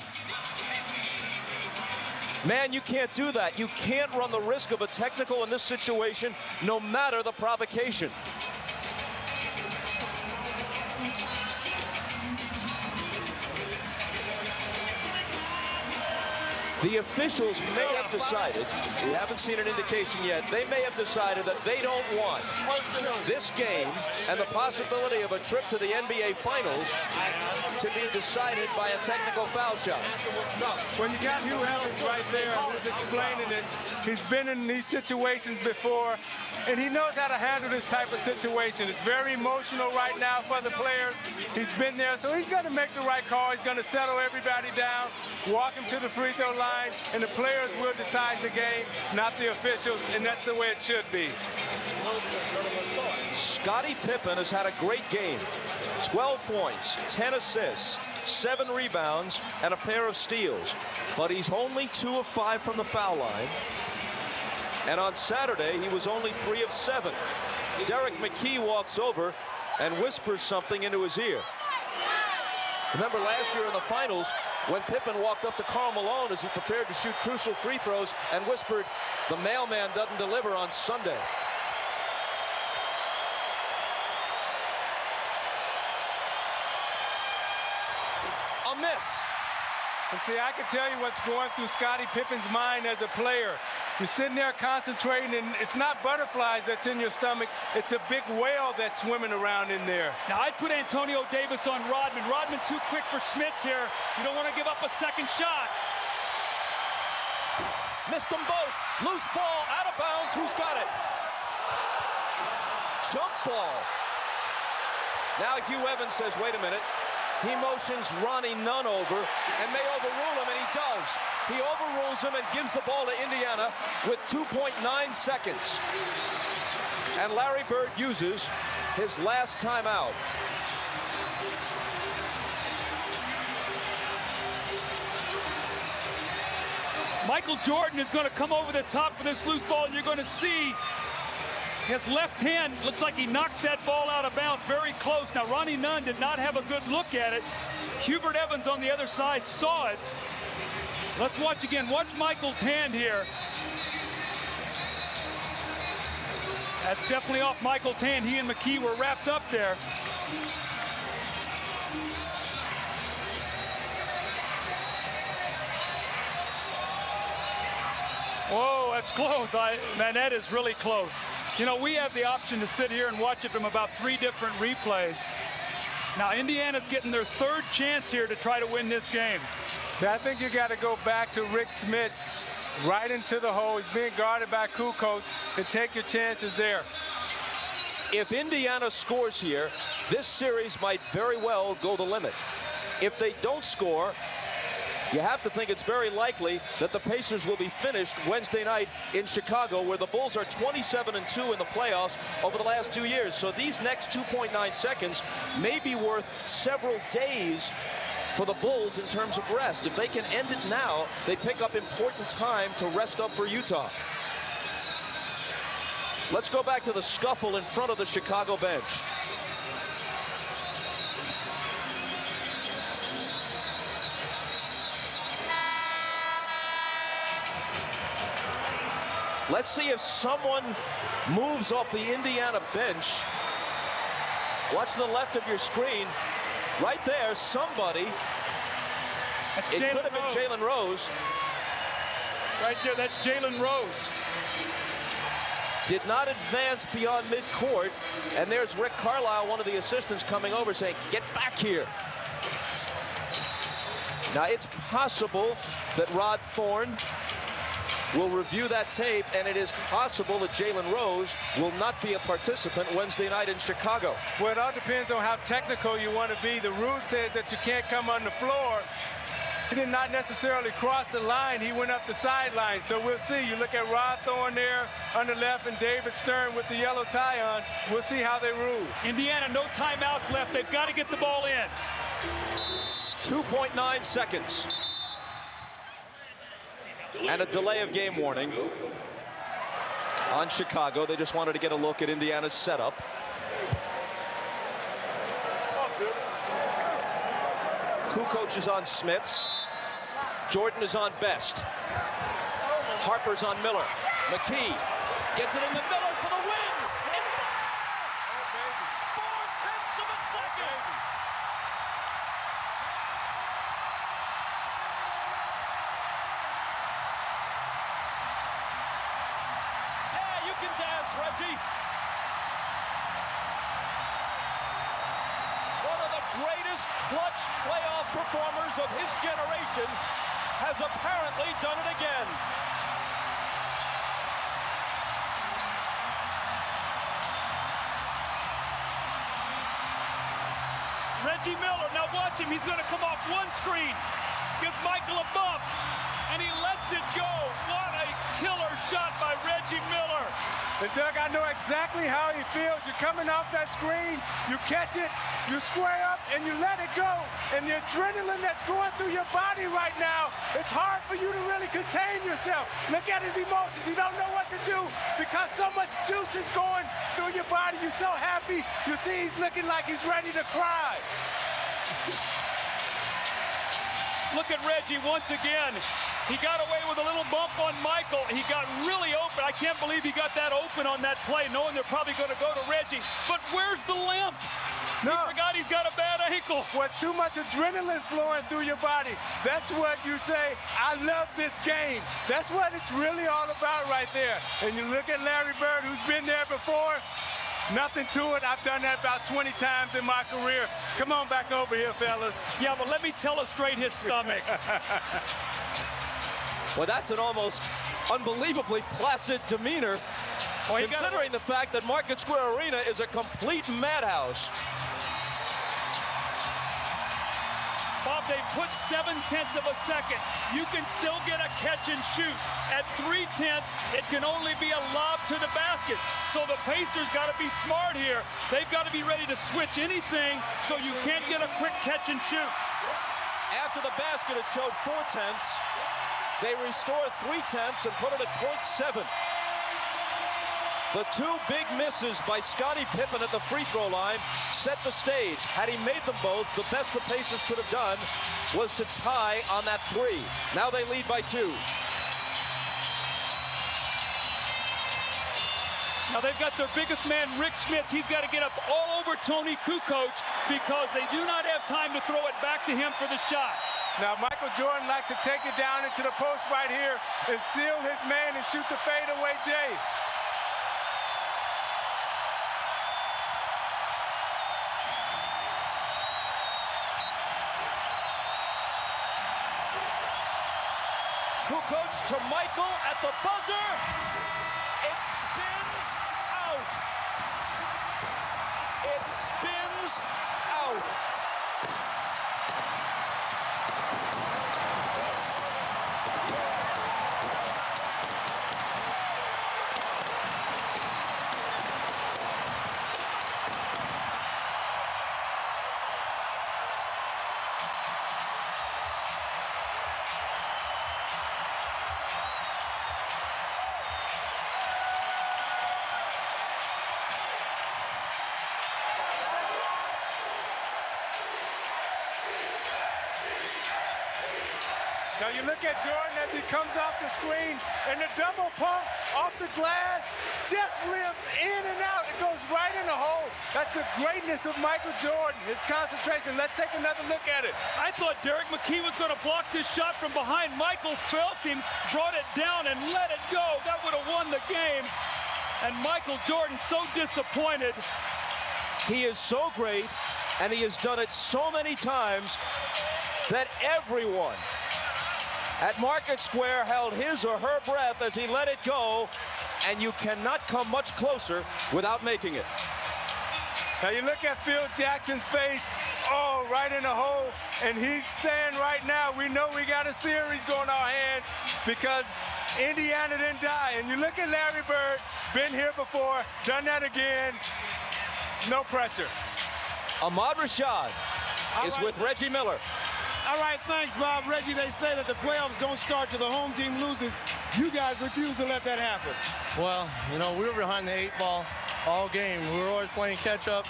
Man, you can't do that. You can't run the risk of a technical in this situation, no matter the provocation. The officials may have decided, we haven't seen an indication yet, they may have decided that they don't want this game and the possibility of a trip to the NBA Finals to be decided by a technical foul shot. When you got Hugh Evans right there who's explaining it, he's been in these situations before, and he knows how to handle this type of situation. It's very emotional right now for the players. He's been there, so he's going to make the right call. He's going to settle everybody down, walk him to the free throw line, and the players will decide the game, not the officials, and that's the way it should be. Scottie Pippen has had a great game. 12 points, 10 assists, 7 rebounds, and a pair of steals. But he's only 2 of 5 from the foul line. And on Saturday, he was only 3 of 7. Derrick McKey walks over and whispers something into his ear. Remember last year in the finals, when Pippen walked up to Karl Malone as he prepared to shoot crucial free throws and whispered, "The mailman doesn't deliver on Sunday." A miss. And see, I can tell you what's going through Scottie Pippen's mind as a player. You're sitting there concentrating, and it's not butterflies that's in your stomach. It's a big whale that's swimming around in there. Now, I'd put Antonio Davis on Rodman. Rodman too quick for Smits here. You don't want to give up a second shot. Missed them both. Loose ball, out of bounds. Who's got it? Jump ball. Now Hugh Evans says, wait a minute. He motions Ronnie Nunn over and may overrule him, and he does. He overrules him and gives the ball to Indiana with 2.9 seconds. And Larry Bird uses his last timeout. Michael Jordan is going to come over the top for this loose ball, and you're going to see his left hand looks like he knocks that ball out of bounds very close. Now, Ronnie Nunn did not have a good look at it. Hubert Evans on the other side saw it. Let's watch again. Watch Michael's hand here. That's definitely off Michael's hand. He and McKey were wrapped up there. Whoa, that's close. Man, that is really close. You know, we have the option to sit here and watch it from about 3 different replays. Now, Indiana's getting their 3rd chance here to try to win this game. See, I think you got to go back to Rik Smits, right into the hole. He's being guarded by Kukoc, and take your chances there. If Indiana scores here, this series might very well go the limit. If they don't score, you have to think it's very likely that the Pacers will be finished Wednesday night in Chicago, where the Bulls are 27-2 in the playoffs over the last 2 years. So these next 2.9 seconds may be worth several days for the Bulls in terms of rest. If they can end it now, they pick up important time to rest up for Utah. Let's go back to the scuffle in front of the Chicago bench. Let's see if someone moves off the Indiana bench. Watch the left of your screen. Right there, somebody. It could have been Jalen Rose. Right there, that's Jalen Rose. Did not advance beyond midcourt. And there's Rick Carlisle, one of the assistants, coming over saying, get back here. Now, it's possible that Rod Thorne will review that tape, and it is possible that Jalen Rose will not be a participant Wednesday night in Chicago. Well, it all depends on how technical you want to be. The rule says that you can't come on the floor. He did not necessarily cross the line. He went up the sideline. So we'll see. You look at Rod Thorne there on the left and David Stern with the yellow tie on. We'll see how they rule. Indiana, no timeouts left. They've got to get the ball in. 2.9 seconds. And a delay of game warning on Chicago. They just wanted to get a look at Indiana's setup. Kukoc is on Smits. Jordan is on Best. Harper's on Miller. McKey gets it in the middle for the win. It's 4/10 of a second. Yeah, you can dance, Reggie. One of the greatest clutch playoff performers of his generation has apparently done it again. Reggie Miller, now watch him. He's going to come off one screen, gives Michael a bump, and he lets it go. What a killer shot by Reggie Miller. And Doug, I know exactly how he feels. You're coming off that screen, you catch it, you square up, and you let it go. And the adrenaline that's going through your body right now, it's hard for you to really contain yourself. Look at his emotions. You don't know what to do because so much juice is going through your body. You're so happy. You see he's looking like he's ready to cry. Look at Reggie once again. He got away with a little bump on Michael. He got really open. I can't believe he got that open on that play, knowing they're probably going to go to Reggie. But where's the limp? No. He forgot he's got a bad ankle. With too much adrenaline flowing through your body, that's what you say, I love this game. That's what it's really all about right there. And you look at Larry Bird, who's been there before, nothing to it. I've done that about 20 times in my career. Come on back over here, fellas. Yeah, but let me telestrate his stomach. Well, that's an almost unbelievably placid demeanor, considering the fact that Market Square Arena is a complete madhouse. Bob, they put 0.7 of a second. You can still get a catch and shoot. At 0.3, it can only be a lob to the basket. So the Pacers got to be smart here. They've got to be ready to switch anything so you can't get a quick catch and shoot. After the basket, it showed 0.4. They restored 0.3 and put it at 0.7. The two big misses by Scottie Pippen at the free throw line set the stage. Had he made them both, the best the Pacers could have done was to tie on that 3. Now they lead by 2. Now they've got their biggest man, Rik Smits. He's got to get up all over Tony Kukoc because they do not have time to throw it back to him for the shot. Now, Michael Jordan likes to take it down into the post right here and seal his man and shoot the fadeaway J. Kukoc to Michael at the buzzer. It spins out. It spins out. Now you look at Jordan as he comes off the screen, and the double pump off the glass just rims in and out. It goes right in the hole. That's the greatness of Michael Jordan, his concentration. Let's take another look at it. I thought Derrick McKey was going to block this shot from behind. Michael felt him, brought it down, and let it go. That would have won the game. And Michael Jordan so disappointed. He is so great, and he has done it so many times that everyone at Market Square held his or her breath as he let it go, and you cannot come much closer without making it. Now you look at Phil Jackson's face, oh, right in the hole, and he's saying right now, we know we got a series going on our hands because Indiana didn't die. And you look at Larry Bird, been here before, done that again, no pressure. Ahmad Rashad is with Reggie Miller. All right, thanks, Bob. Reggie, they say that the playoffs don't start till the home team loses. You guys refuse to let that happen. Well, you know, we were behind the 8 ball all game. We were always playing catch up.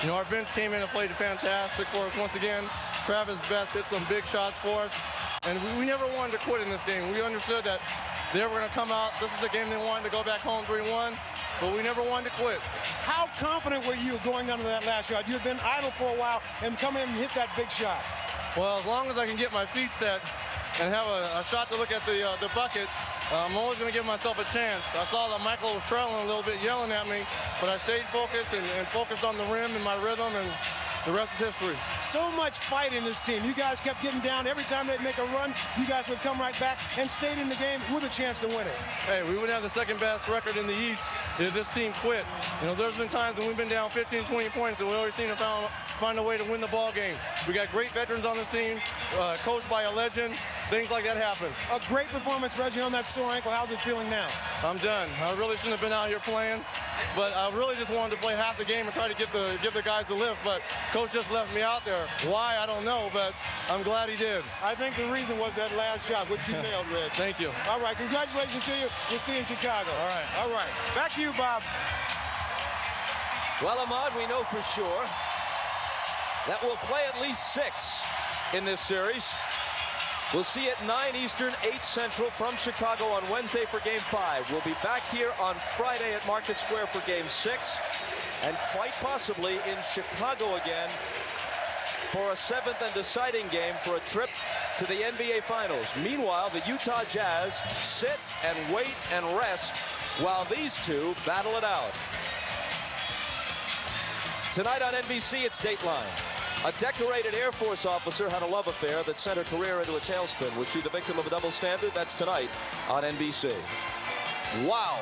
You know, our bench came in and played fantastic for us once again. Travis Best hit some big shots for us. And we never wanted to quit in this game. We understood that they were going to come out. This is the game they wanted to go back home 3-1. But we never wanted to quit. How confident were you going under that last shot? You had been idle for a while and come in and hit that big shot. Well, as long as I can get my feet set and have a shot to look at the bucket, I'm always going to give myself a chance. I saw that Michael was trailing a little bit, yelling at me, but I stayed focused and focused on the rim and my rhythm, and the rest is history. So much fight in this team. You guys kept getting down. Every time they'd make a run, you guys would come right back and stayed in the game with a chance to win it. Hey, we would have the second best record in the East if this team quit. You know, there's been times when we've been down 15, 20 points, and we always seem to find a way to win the ball game. We got great veterans on this team, coached by a legend. Things like that happen. A great performance, Reggie, on that sore ankle. How's it feeling now? I'm done. I really shouldn't have been out here playing, but I really just wanted to play half the game and try to give the guys a lift, but Coach just left me out there. Why, I don't know, but I'm glad he did. I think the reason was that last shot, which you nailed, Reg. Thank you. All right, congratulations to you. We'll see you in Chicago. All right. All right. Back to you, Bob. Well, Ahmad, we know for sure that we'll play at least 6 in this series. We'll see you at 9 Eastern, 8 Central from Chicago on Wednesday for Game 5. We'll be back here on Friday at Market Square for Game 6, and quite possibly in Chicago again for a 7th and deciding game for a trip to the NBA Finals. Meanwhile, the Utah Jazz sit and wait and rest while these two battle it out. Tonight on NBC, it's Dateline. A decorated Air Force officer had a love affair that sent her career into a tailspin. Was she the victim of a double standard? That's tonight on NBC. Wow,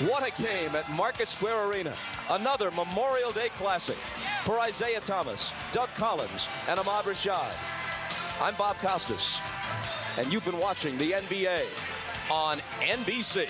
what a game at Market Square Arena. Another Memorial Day classic for Isaiah Thomas, Doug Collins, and Ahmad Rashad. I'm Bob Costas, and you've been watching the NBA on NBC.